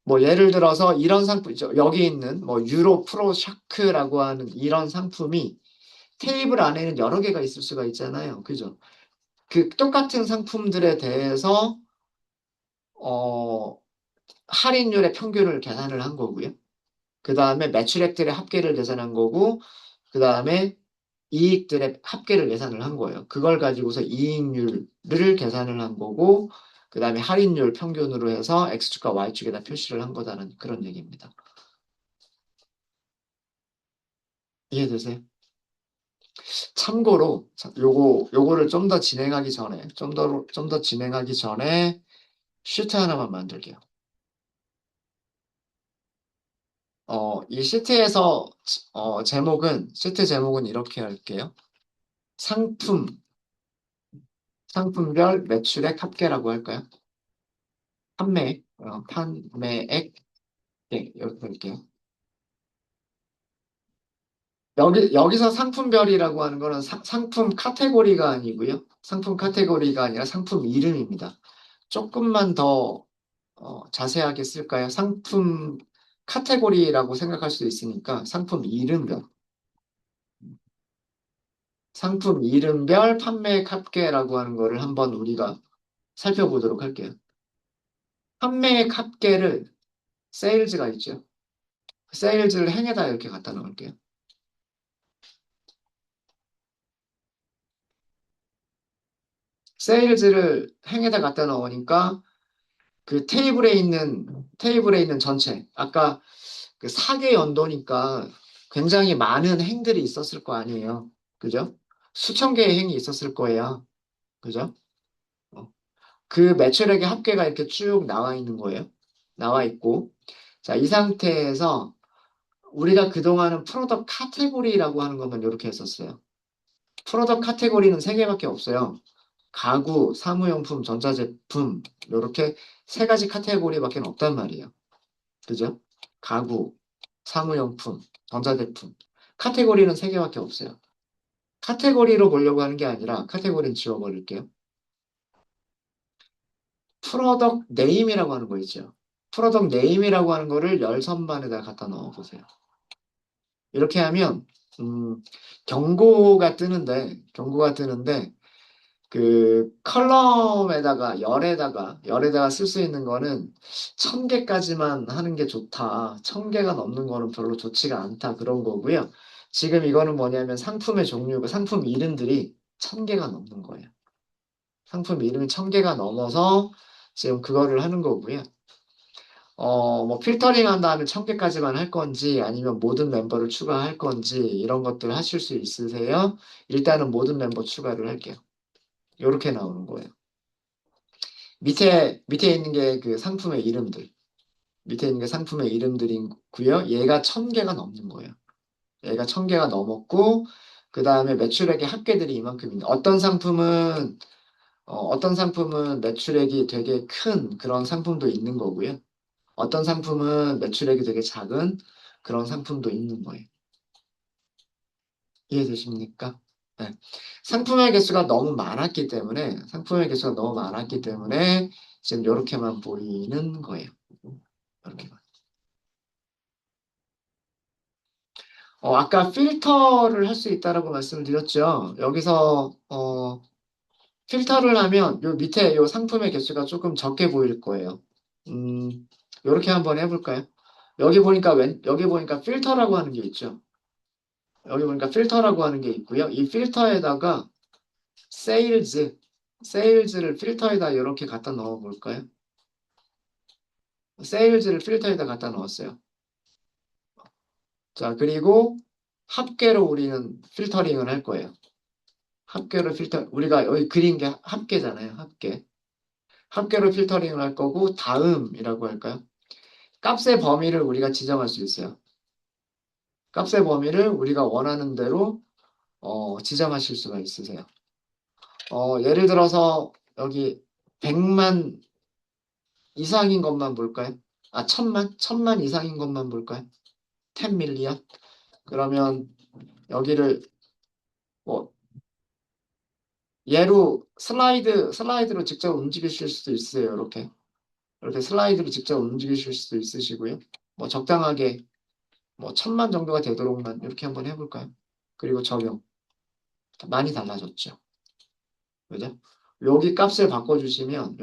뭐 예를 들어서 이런 상품, 여기 있는 뭐 유로 프로 샤크라고 하는 이런 상품이 테이블 안에는 여러 개가 있을 수가 있잖아요. 그죠? 그 똑같은 상품들에 대해서 어, 할인율의 평균을 계산을 한 거고요. 그 다음에 매출액들의 합계를 계산한 거고, 그 다음에 이익들의 합계를 계산을 한 거예요. 그걸 가지고서 이익률을 계산을 한 거고, 그 다음에 할인율 평균으로 해서 X축과 Y축에다 표시를 한 거다는 그런 얘기입니다. 이해되세요? 참고로, 요거를 좀 더 진행하기 전에 시트 하나만 만들게요. 이 시트 제목은 이렇게 할게요. 상품, 상품별 매출액 합계라고 할까요? 판매액, 네, 이렇게 할게요. 여기서 상품별이라고 하는 거는 상품 카테고리가 아니고요. 상품 카테고리가 아니라 상품 이름입니다. 조금만 더 자세하게 쓸까요? 상품 카테고리라고 생각할 수도 있으니까 상품 이름별 판매액 합계라고 하는 거를 한번 우리가 살펴보도록 할게요. 판매액 합계를 세일즈가 있죠. 세일즈를 행에다 이렇게 갖다 놓을게요. 세일즈를 행에다 갖다 넣으니까 그 테이블에 있는 전체 아까 그 사계 연도니까 굉장히 많은 행들이 있었을 거 아니에요. 그죠? 수천 개의 행이 있었을 거예요. 그죠? 어. 그 매출액의 합계가 이렇게 쭉 나와 있는 거예요. 나와 있고. 자, 이 상태에서 우리가 그동안은 프로덕트 카테고리라고 하는 것만 이렇게 했었어요. 프로덕트 카테고리는 세 개밖에 없어요. 가구, 사무용품, 전자제품 이렇게 세 가지 카테고리밖에 없단 말이에요. 그죠? 가구, 사무용품, 전자제품. 카테고리는 세 개밖에 없어요. 카테고리로 보려고 하는 게 아니라 카테고리는 지워버릴게요. 프로덕트 네임이라고 하는 거 있죠. 프로덕트 네임이라고 하는 거를 열선반에다 갖다 넣어보세요. 이렇게 하면 경고가 뜨는데 그 컬럼에다가 열에다가 쓸 수 있는 거는 1000개까지만 하는 게 좋다. 1000개가 넘는 거는 별로 좋지가 않다. 그런 거고요. 지금 이거는 뭐냐면 상품의 종류가 상품 이름들이 1000개가 넘는 거예요. 상품 이름이 1000개가 넘어서 지금 그거를 하는 거고요. 뭐 필터링 한 다음에 1000개까지만 할 건지 아니면 모든 멤버를 추가할 건지 이런 것들 하실 수 있으세요? 일단은 모든 멤버 추가를 할게요. 이렇게 나오는 거예요. 밑에 있는 게 그 상품의 이름들. 밑에 있는 게 상품의 이름들이고요. 얘가 1000개가 넘는 거예요. 얘가 1000개가 넘었고, 그 다음에 매출액의 합계들이 이만큼입니다. 어떤 상품은 매출액이 되게 큰 그런 상품도 있는 거고요. 어떤 상품은 매출액이 되게 작은 그런 상품도 있는 거예요. 이해되십니까? 네. 상품의 개수가 너무 많았기 때문에 지금 이렇게만 보이는 거예요. 이렇게만. 아까 필터를 할 수 있다라고 말씀을 드렸죠. 여기서 필터를 하면 요 밑에 요 상품의 개수가 조금 적게 보일 거예요. 이렇게 한번 해볼까요? 여기 보니까 필터라고 하는 게 있죠. 여기 보니까 필터라고 하는 게 있고요. 이 필터에다가 세일즈, 세일즈를 필터에다 이렇게 갖다 넣어 볼까요? 세일즈를 필터에다 갖다 넣었어요. 자, 그리고 합계로 우리는 필터링을 할 거예요. 우리가 여기 그린 게 합계잖아요. 합계. 합계로 필터링을 할 거고, 다음이라고 할까요? 값의 범위를 우리가 지정할 수 있어요. 값의 범위를 우리가 원하는 대로 지정하실 수가 있으세요. 예를 들어서 여기 100만 이상인 것만 볼까요? 1000만 이상인 것만 볼까요? 10 밀리언? 그러면 여기를 뭐 얘로 슬라이드로 직접 움직이실 수도 있어요. 이렇게 슬라이드로 직접 움직이실 수도 있으시고요. 뭐 적당하게 뭐 1000만 정도가 되도록만 이렇게 한번 해볼까요? 그리고 적용. 많이 달라졌죠. 그죠? 여기 값을 바꿔주시면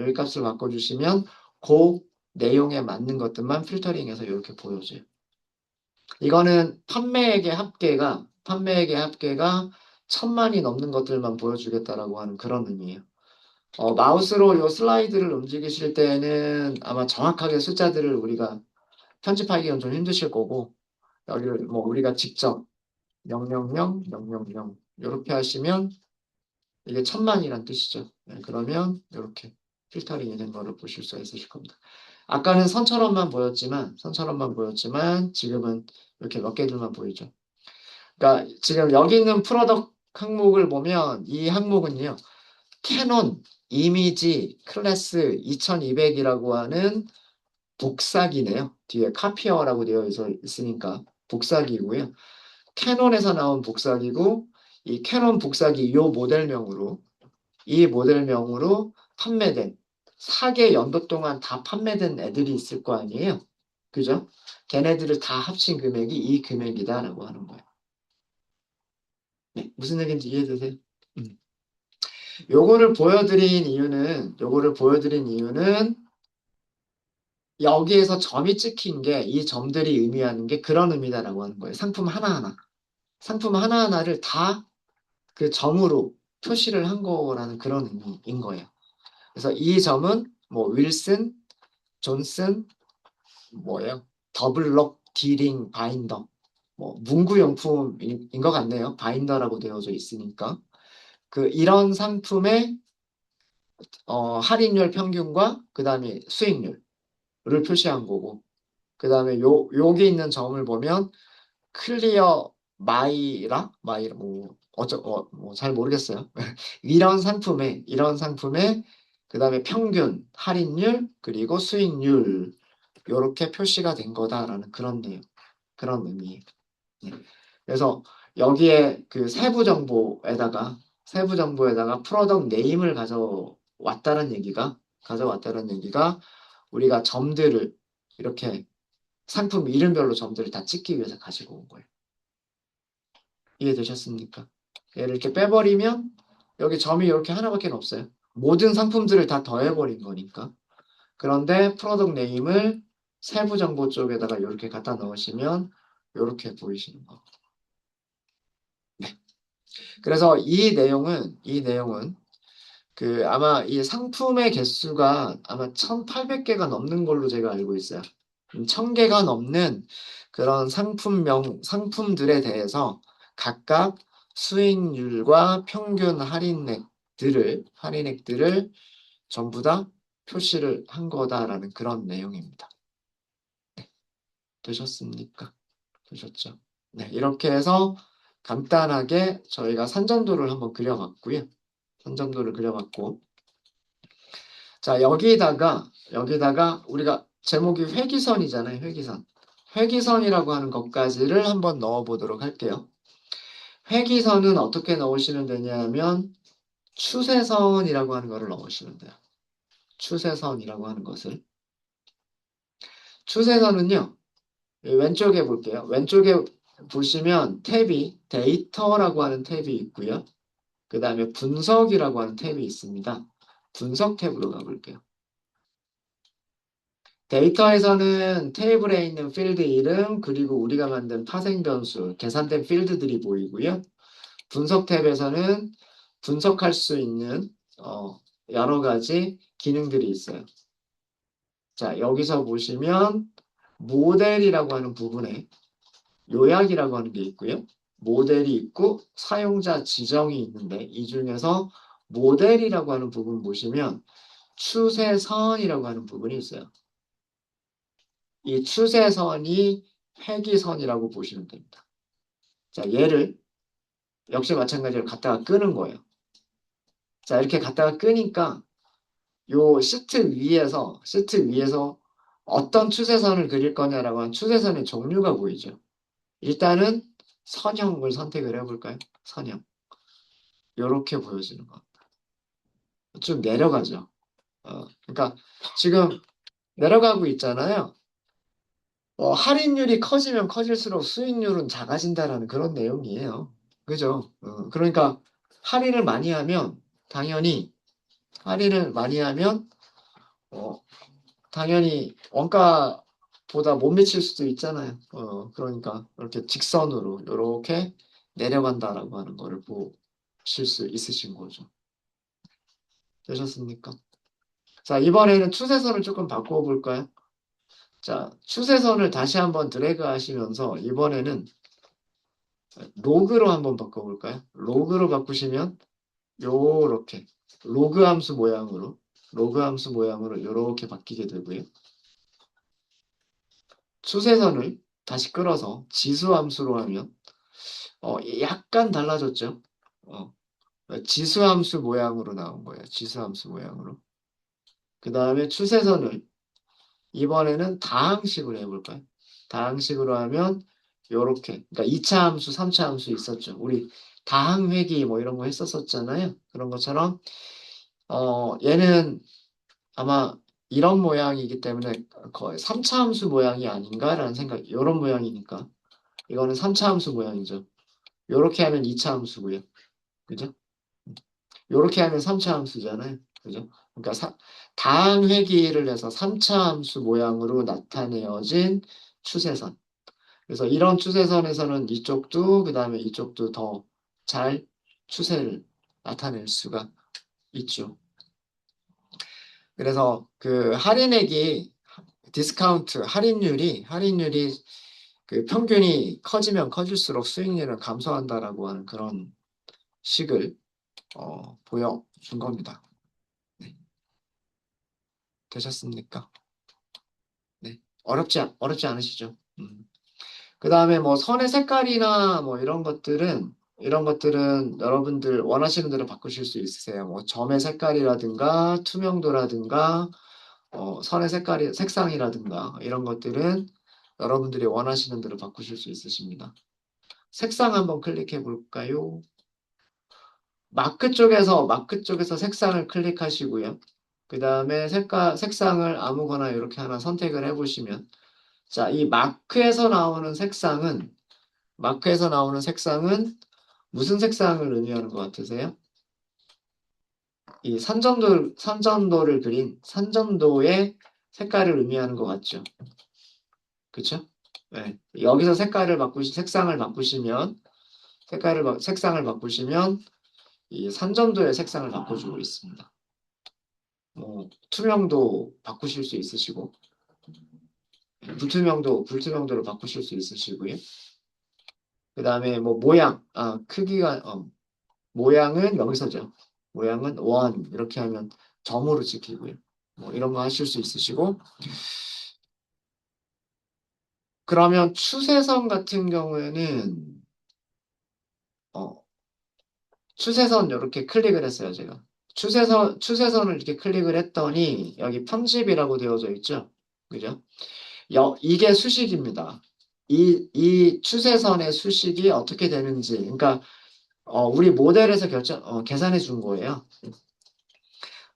그 내용에 맞는 것들만 필터링해서 이렇게 보여줘요. 이거는 판매액의 합계가 1000만이 넘는 것들만 보여주겠다라고 하는 그런 의미예요. 마우스로 이 슬라이드를 움직이실 때는 아마 정확하게 숫자들을 우리가 편집하기는 좀 힘드실 거고, 여기를 뭐 우리가 직접 000, 000 이렇게 하시면 이게 1000만이란 뜻이죠. 네, 그러면 이렇게 필터링이 된 거를 보실 수 있으실 겁니다. 아까는 선처럼만 보였지만 지금은 이렇게 몇 개들만 보이죠. 그러니까 지금 여기 있는 프로덕트 항목을 보면 이 항목은요. 캐논 이미지 클래스 2200이라고 하는 복사기네요. 뒤에 카피어라고 되어 있으니까 복사기고요. 캐논에서 나온 복사기고 이 캐논 복사기 이 모델명으로 판매된 4개 연도 동안 다 판매된 애들이 있을 거 아니에요. 그죠? 걔네들을 다 합친 금액이 이 금액이다라고 하는 거예요. 네, 무슨 얘기인지 이해되세요? 음. 요거를 보여드린 이유는 여기에서 점이 찍힌 게 이 점들이 의미하는 게 그런 의미다라고 하는 거예요. 상품 하나하나를 다 그 점으로 표시를 한 거라는 그런 의미인 거예요. 그래서 이 점은 뭐 윌슨, 존슨, 뭐예요? 더블록, 디링, 바인더. 뭐 문구용품인 것 같네요. 바인더라고 되어져 있으니까. 이런 상품의 할인율 평균과 그 다음에 수익률을 표시한 거고, 그 다음에 여기 있는 점을 보면 클리어 마이라 뭐 잘 모르겠어요. 이런 상품의 그 다음에 평균 할인율 그리고 수익률 요렇게 표시가 된 거다라는 그런 내용, 그런 의미예요. 네. 그래서 여기에 세부 정보에다가 프로덕트 네임을 가져왔다는 얘기가 우리가 점들을 이렇게 상품 이름별로 점들을 다 찍기 위해서 가지고 온 거예요. 이해되셨습니까? 얘를 이렇게 빼버리면 여기 점이 이렇게 하나밖에 없어요. 모든 상품들을 다 더해버린 거니까. 그런데 프로덕트 네임을 세부 정보 쪽에다가 이렇게 갖다 넣으시면 이렇게 보이시는 거. 네. 그래서 이 내용은 아마 이 상품의 개수가 아마 1,800개가 넘는 걸로 제가 알고 있어요. 1,000개가 넘는 그런 상품들에 대해서 각각 수익률과 평균 할인액들을 전부 다 표시를 한 거다라는 그런 내용입니다. 네, 되셨습니까? 되셨죠? 네, 이렇게 해서 간단하게 저희가 산전도를 한번 그려봤고요. 산전도를 그려봤고, 자, 여기다가 우리가 제목이 회기선이잖아요, 회기선. 회기선이라고 하는 것까지를 한번 넣어보도록 할게요. 회기선은 어떻게 넣으시면 되냐면 추세선이라고 하는 것을 넣으시면 돼요. 추세선이라고 하는 것을. 추세선은요, 왼쪽에 볼게요. 왼쪽에 보시면 데이터라고 하는 탭이 있고요. 그 다음에 분석이라고 하는 탭이 있습니다. 분석 탭으로 가볼게요. 데이터에서는 테이블에 있는 필드 이름, 그리고 우리가 만든 파생 변수, 계산된 필드들이 보이고요. 분석 탭에서는 분석할 수 있는 여러 가지 기능들이 있어요. 자, 여기서 보시면 모델이라고 하는 부분에 요약이라고 하는 게 있고요. 모델이 있고 사용자 지정이 있는데 이 중에서 모델이라고 하는 부분 보시면 추세선이라고 하는 부분이 있어요. 이 추세선이 회기선이라고 보시면 됩니다. 자, 얘를 역시 마찬가지로 갖다가 끄는 거예요. 자, 이렇게 갖다가 끄니까 요 시트 위에서 어떤 추세선을 그릴 거냐라고 하는 추세선의 종류가 보이죠. 일단은 선형을 선택을 해볼까요? 선형. 요렇게 보여지는 거. 쭉 내려가죠. 그러니까 지금 내려가고 있잖아요. 할인율이 커지면 커질수록 수익률은 작아진다라는 그런 내용이에요. 그죠? 그러니까 할인을 많이 하면 당연히 할인을 많이 하면 어, 당연히 원가보다 못 미칠 수도 있잖아요. 그러니까 이렇게 직선으로 이렇게 내려간다라고 하는 거를 보실 수 있으신 거죠. 되셨습니까? 자, 이번에는 추세선을 조금 바꿔볼까요? 자, 추세선을 다시 한번 드래그 하시면서 이번에는 로그로 한번 바꿔볼까요? 로그로 바꾸시면 요렇게 로그 함수 모양으로 이렇게 바뀌게 되고요. 추세선을 다시 끌어서 지수함수로 하면 약간 달라졌죠. 지수함수 모양으로 나온 거예요. 지수함수 모양으로. 그 다음에 추세선을 이번에는 다항식으로 해볼까요? 다항식으로 하면 요렇게, 그러니까 2차 함수, 3차 함수 있었죠. 우리 다항회기 뭐 이런 거 했었잖아요. 그런 것처럼 얘는 아마 이런 모양이기 때문에 거의 3차 함수 모양이 아닌가라는 생각, 이런 모양이니까 이거는 3차 함수 모양이죠. 요렇게 하면 2차 함수고요. 그죠? 요렇게 하면 3차 함수잖아요. 그죠? 그러니까 다항회기를 해서 3차 함수 모양으로 나타내어진 추세선. 그래서 이런 추세선에서는 이쪽도 그 다음에 이쪽도 더 잘 추세를 나타낼 수가 있죠. 그래서 그 할인액이 할인율이 그 평균이 커지면 커질수록 수익률은 감소한다라고 하는 그런 식을 보여준 겁니다. 네, 되셨습니까? 네, 어렵지 않으시죠? 그 다음에 뭐 선의 색깔이나 뭐 이런 것들은 여러분들 원하시는 대로 바꾸실 수 있으세요. 뭐 점의 색깔이라든가 투명도라든가 선의 색상이라든가 이런 것들은 여러분들이 원하시는 대로 바꾸실 수 있으십니다. 색상 한번 클릭해 볼까요? 마크 쪽에서 색상을 클릭하시고요. 그 다음에 색상을 아무거나 이렇게 하나 선택을 해보시면, 자, 이 마크에서 나오는 색상은 무슨 색상을 의미하는 것 같으세요? 이 선점도를 그린 선점도의 색깔을 의미하는 것 같죠? 그쵸? 네. 여기서 색상을 바꾸시면 이 선점도의 색상을 바꿔주고 있습니다. 뭐 투명도 바꾸실 수 있으시고 불투명도를 바꾸실 수 있으시고요. 그 다음에 뭐 크기가 모양은 여기서죠. 모양은 원 이렇게 하면 점으로 찍히고요. 뭐 이런 거 하실 수 있으시고 그러면 추세선 같은 경우에는 어, 추세선 이렇게 클릭을 했어요, 제가. 추세선을 이렇게 클릭을 했더니 여기 편집이라고 되어져 있죠. 그죠? 이게 수식입니다. 이 추세선의 수식이 어떻게 되는지, 그러니까 우리 모델에서 계산해 준 거예요.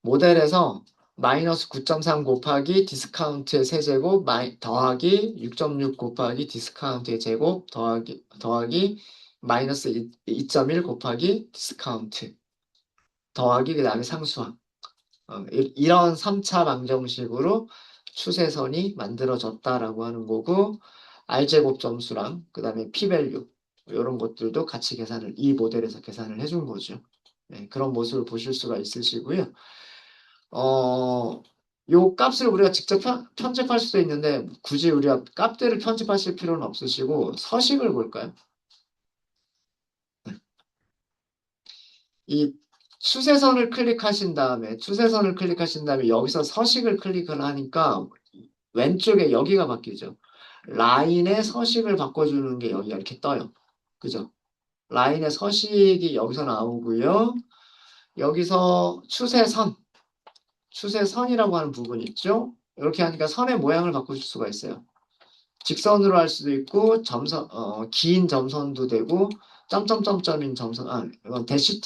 모델에서 마이너스 9.3 곱하기 디스카운트의 세제곱 더하기 6.6 곱하기 디스카운트의 제곱 더하기 마이너스 2.1 곱하기 디스카운트 더하기 그 다음에 상수항 이런 3차 방정식으로 추세선이 만들어졌다라고 하는 거고 R제곱 점수랑 그 다음에 P밸류 이런 것들도 같이 이 모델에서 계산을 해준 거죠. 네, 그런 모습을 보실 수가 있으시고요. 요 값을 우리가 직접 편집할 수도 있는데 굳이 우리가 값들을 편집하실 필요는 없으시고 서식을 볼까요? 이 추세선을 클릭하신 다음에 여기서 서식을 클릭을 하니까 왼쪽에 여기가 바뀌죠. 라인의 서식을 바꿔주는 게 여기가 이렇게 떠요. 그죠? 라인의 서식이 여기서 나오고요. 여기서 추세선이라고 하는 부분이 있죠. 이렇게 하니까 선의 모양을 바꾸실 수가 있어요. 직선으로 할 수도 있고 긴 점선도 되고 점점점점인 점선 이건 대시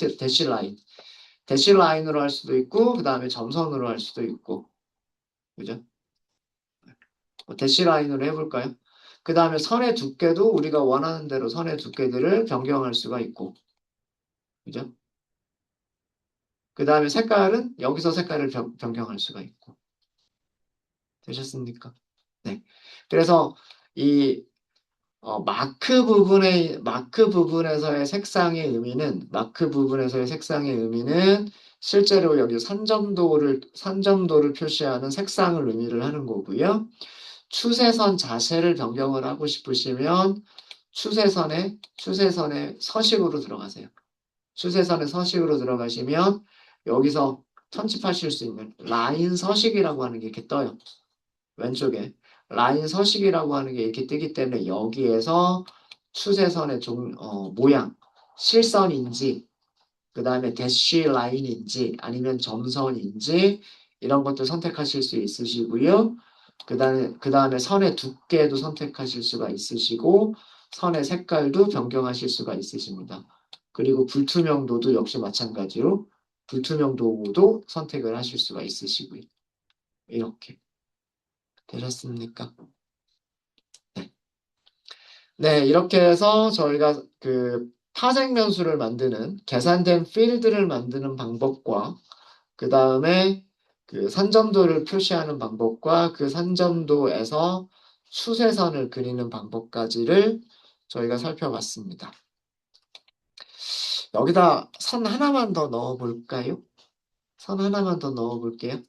라인으로 할 수도 있고 그 다음에 점선으로 할 수도 있고 그죠? 대시 라인으로 해볼까요? 그 다음에 선의 두께도 우리가 원하는 대로 선의 두께들을 변경할 수가 있고 그죠? 그 다음에 색깔은 여기서 색깔을 변경할 수가 있고 되셨습니까? 네. 그래서 이 마크 부분에서의 색상의 의미는 실제로 여기 산점도를 표시하는 색상을 의미를 하는 거고요. 추세선 자체를 변경을 하고 싶으시면 추세선의 서식으로 들어가세요. 추세선의 서식으로 들어가시면 여기서 편집하실 수 있는 라인 서식이라고 하는 게 이렇게 떠요. 왼쪽에 라인 서식이라고 하는 게 이렇게 뜨기 때문에 여기에서 추세선의 모양, 실선인지, 그 다음에 대쉬 라인인지, 아니면 점선인지, 이런 것도 선택하실 수 있으시고요. 그 다음에 선의 두께도 선택하실 수가 있으시고, 선의 색깔도 변경하실 수가 있으십니다. 그리고 불투명도도 역시 마찬가지로 불투명도도 선택을 하실 수가 있으시고요. 이렇게. 되셨습니까? 네. 네, 이렇게 해서 저희가 그 파생변수를 만드는 계산된 필드를 만드는 방법과 그 다음에 그 산점도를 표시하는 방법과 그 산점도에서 추세선을 그리는 방법까지를 저희가 살펴봤습니다. 여기다 선 하나만 더 넣어볼까요? 선 하나만 더 넣어볼게요.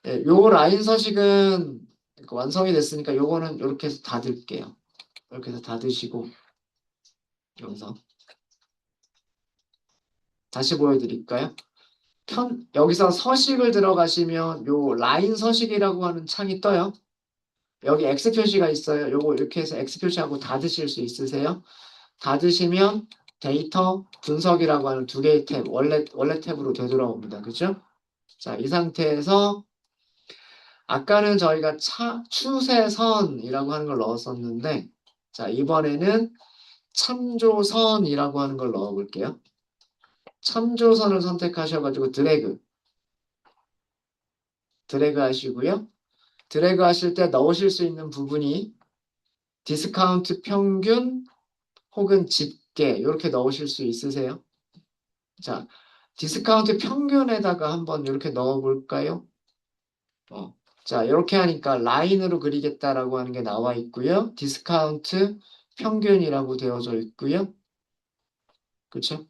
예, 요 라인 서식은 완성이 됐으니까 요거는 이렇게 해서 닫을게요. 이렇게 해서 닫으시고 여기서 다시 보여드릴까요? 여기서 서식을 들어가시면 요 라인 서식이라고 하는 창이 떠요. 여기 X 표시가 있어요. 요거 이렇게 해서 X 표시하고 닫으실 수 있으세요? 닫으시면 데이터 분석이라고 하는 두 개의 탭, 원래 탭으로 되돌아옵니다. 그죠? 자, 이 상태에서 아까는 저희가 추세선이라고 하는 걸 넣었었는데, 자, 이번에는 참조선이라고 하는 걸 넣어볼게요. 참조선을 선택하셔가지고 드래그 하시고요. 드래그 하실 때 넣으실 수 있는 부분이 디스카운트 평균 혹은 집계 이렇게 넣으실 수 있으세요? 자, 디스카운트 평균에다가 한번 이렇게 넣어볼까요? 어. 자, 이렇게 하니까 라인으로 그리겠다라고 하는 게 나와 있고요. 디스카운트 평균이라고 되어져 있고요. 그쵸?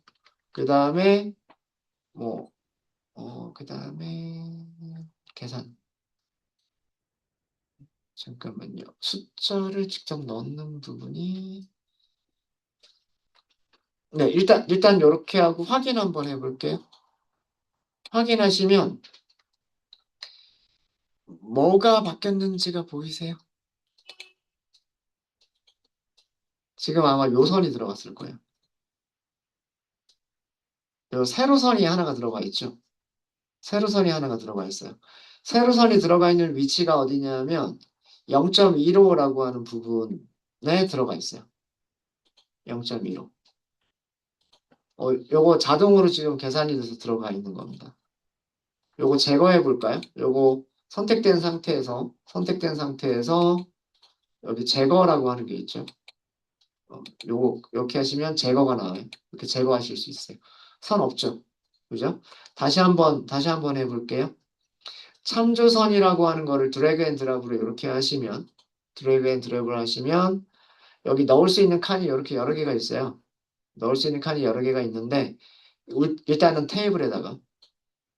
그 다음에 뭐, 그 다음에 계산. 잠깐만요. 숫자를 직접 넣는 부분이 네, 일단 이렇게 하고 확인 한번 해볼게요. 확인하시면 뭐가 바뀌었는지가 보이세요? 지금 아마 요 선이 들어갔을 거예요. 요 세로선이 하나가 들어가 있죠. 세로선이 하나가 들어가 있어요. 세로선이 들어가 있는 위치가 어디냐면 0.15라고 하는 부분에 들어가 있어요. 0.15. 요거 자동으로 지금 계산이 돼서 들어가 있는 겁니다. 요거 제거해 볼까요? 요거 선택된 상태에서 여기 제거라고 하는 게 있죠. 요거 이렇게 하시면 제거가 나와요. 이렇게 제거하실 수 있어요. 선 없죠. 그죠? 다시 한번 해볼게요. 참조선이라고 하는 거를 드래그 앤 드랍으로 이렇게 하시면 드래그 앤 드랍을 하시면 여기 넣을 수 있는 칸이 이렇게 여러 개가 있어요. 넣을 수 있는 칸이 여러 개가 있는데 일단은 테이블에다가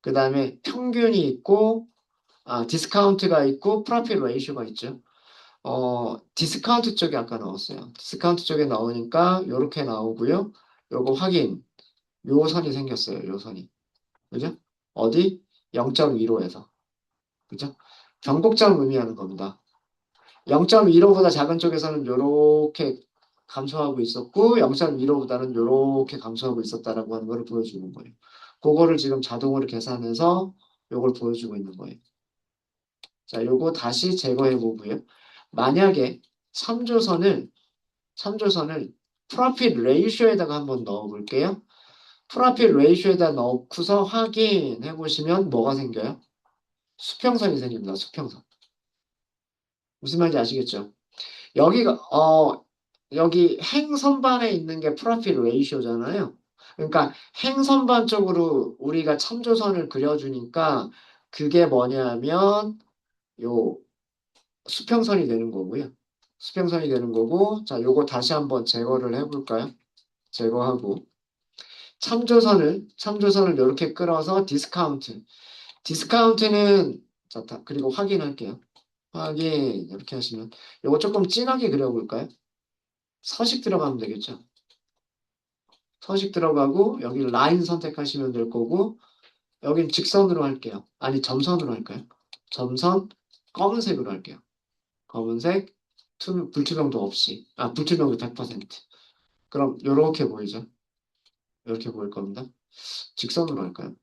그 다음에 평균이 있고 디스카운트가 있고 프로핏 레이쇼가 있죠. 디스카운트 쪽에 아까 넣었어요. 디스카운트 쪽에 넣으니까 이렇게 나오고요. 요거 확인. 요 선이 생겼어요. 요 선이. 그죠? 어디? 0.15에서. 그죠? 경곡점 의미하는 겁니다. 0.15보다 작은 쪽에서는 이렇게 감소하고 있었고 0.15보다는 이렇게 감소하고 있었다라고 하는 걸 보여주는 거예요. 그거를 지금 자동으로 계산해서 요걸 보여주고 있는 거예요. 자, 요거 다시 제거해 보고요. 만약에 3조선을 프로핏 레이쇼에다가 한번 넣어 볼게요. 프로핏 레이쇼에다 넣고서 확인해 보시면 뭐가 생겨요? 수평선이 생깁니다. 수평선. 무슨 말인지 아시겠죠? 여기가 여기 행선반에 있는 게 프로필 레이쇼잖아요. 그러니까 행선반 쪽으로 우리가 참조선을 그려주니까 그게 뭐냐면 요 수평선이 되는 거고요. 수평선이 되는 거고 자 요거 다시 한번 제거를 해볼까요? 제거하고 참조선을 이렇게 끌어서 디스카운트는 자 그리고 확인할게요. 확인 이렇게 하시면 요거 조금 진하게 그려볼까요? 서식 들어가면 되겠죠. 서식 들어가고 여기 라인 선택하시면 될 거고 여긴 직선으로 할게요. 아니 점선으로 할까요? 점선 검은색으로 할게요. 검은색 불투명도 없이 불투명도 100%. 그럼 요렇게 보이죠? 이렇게 보일 겁니다. 직선으로 할까요?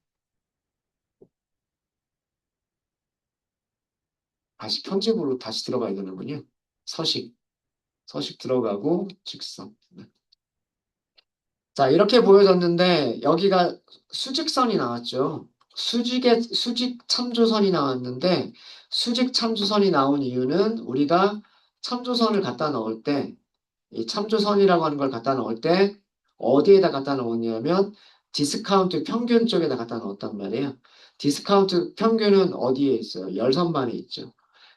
다시 편집으로 다시 들어가야 되는군요. 서식 들어가고 직선. 네. 자, 이렇게 보여졌는데 여기가 수직선이 나왔죠. 수직 참조선이 나왔는데 수직 참조선이 나온 이유는 우리가 참조선을 갖다 넣을 때 이 참조선이라고 하는 걸 갖다 넣을 때 어디에다 갖다 넣었냐면 디스카운트 평균 쪽에다 갖다 넣었단 말이에요. 디스카운트 평균은 어디에 있어요? 열선반에 있죠.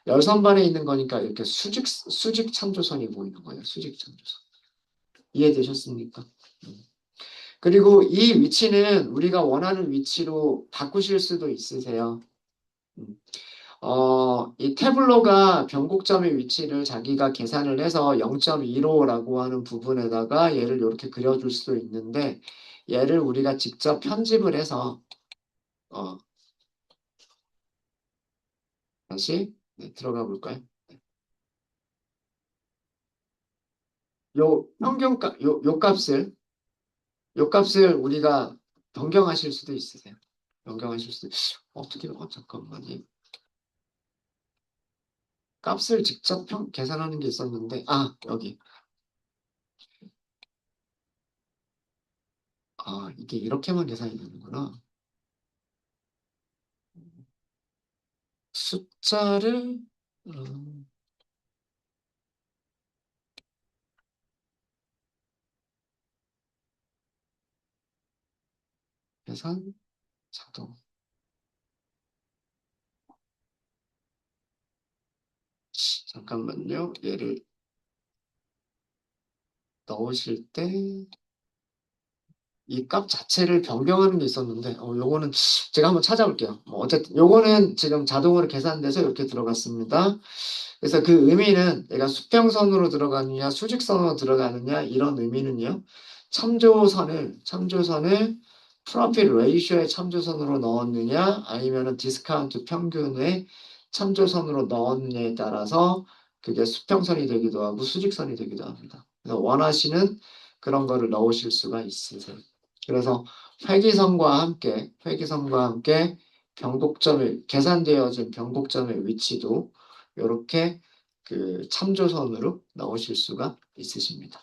열선반에 있는 거니까 이렇게 수직 참조선이 보이는 거예요. 수직 참조선. 이해되셨습니까? 음. 그리고 이 위치는 우리가 원하는 위치로 바꾸실 수도 있으세요. 음. 이 태블로가 변곡점의 위치를 자기가 계산을 해서 0.15라고 하는 부분에다가 얘를 이렇게 그려줄 수도 있는데 얘를 우리가 직접 편집을 해서 어, 다시 네, 들어가 볼까요? 요 평균값, 요 값을 요 값을 우리가 변경하실 수도 있으세요. 변경하실 수도 어떻게 잠깐만요. 값을 직접 계산하는 게 있었는데 여기 이게 이렇게만 계산이 되는구나. 숫자를 음, 계산 자동 잠깐만요. 얘를 넣으실 때 이 값 자체를 변경하는 게 있었는데, 요거는 제가 한번 찾아볼게요. 뭐 어쨌든 요거는 지금 자동으로 계산돼서 이렇게 들어갔습니다. 그래서 그 의미는 내가 수평선으로 들어가느냐, 수직선으로 들어가느냐 이런 의미는요. 참조선을 프로필 레이쇼의 참조선으로 넣었느냐, 아니면은 디스카운트 평균의 참조선으로 넣었느냐에 따라서 그게 수평선이 되기도 하고 수직선이 되기도 합니다. 그래서 원하시는 그런 거를 넣으실 수가 있으세요. 그래서 회기선과 함께 변곡점의 계산되어진 변곡점의 위치도 이렇게 그 참조선으로 넣으실 수가 있으십니다.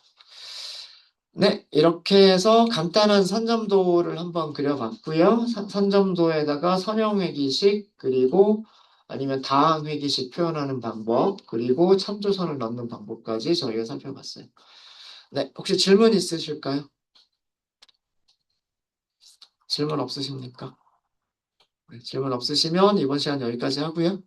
네, 이렇게 해서 간단한 선점도를 한번 그려봤고요. 선점도에다가 선형회기식 그리고 아니면 다항회기식 표현하는 방법 그리고 참조선을 넣는 방법까지 저희가 살펴봤어요. 네, 혹시 질문 있으실까요? 질문 없으십니까? 네, 질문 없으시면 이번 시간 여기까지 하고요.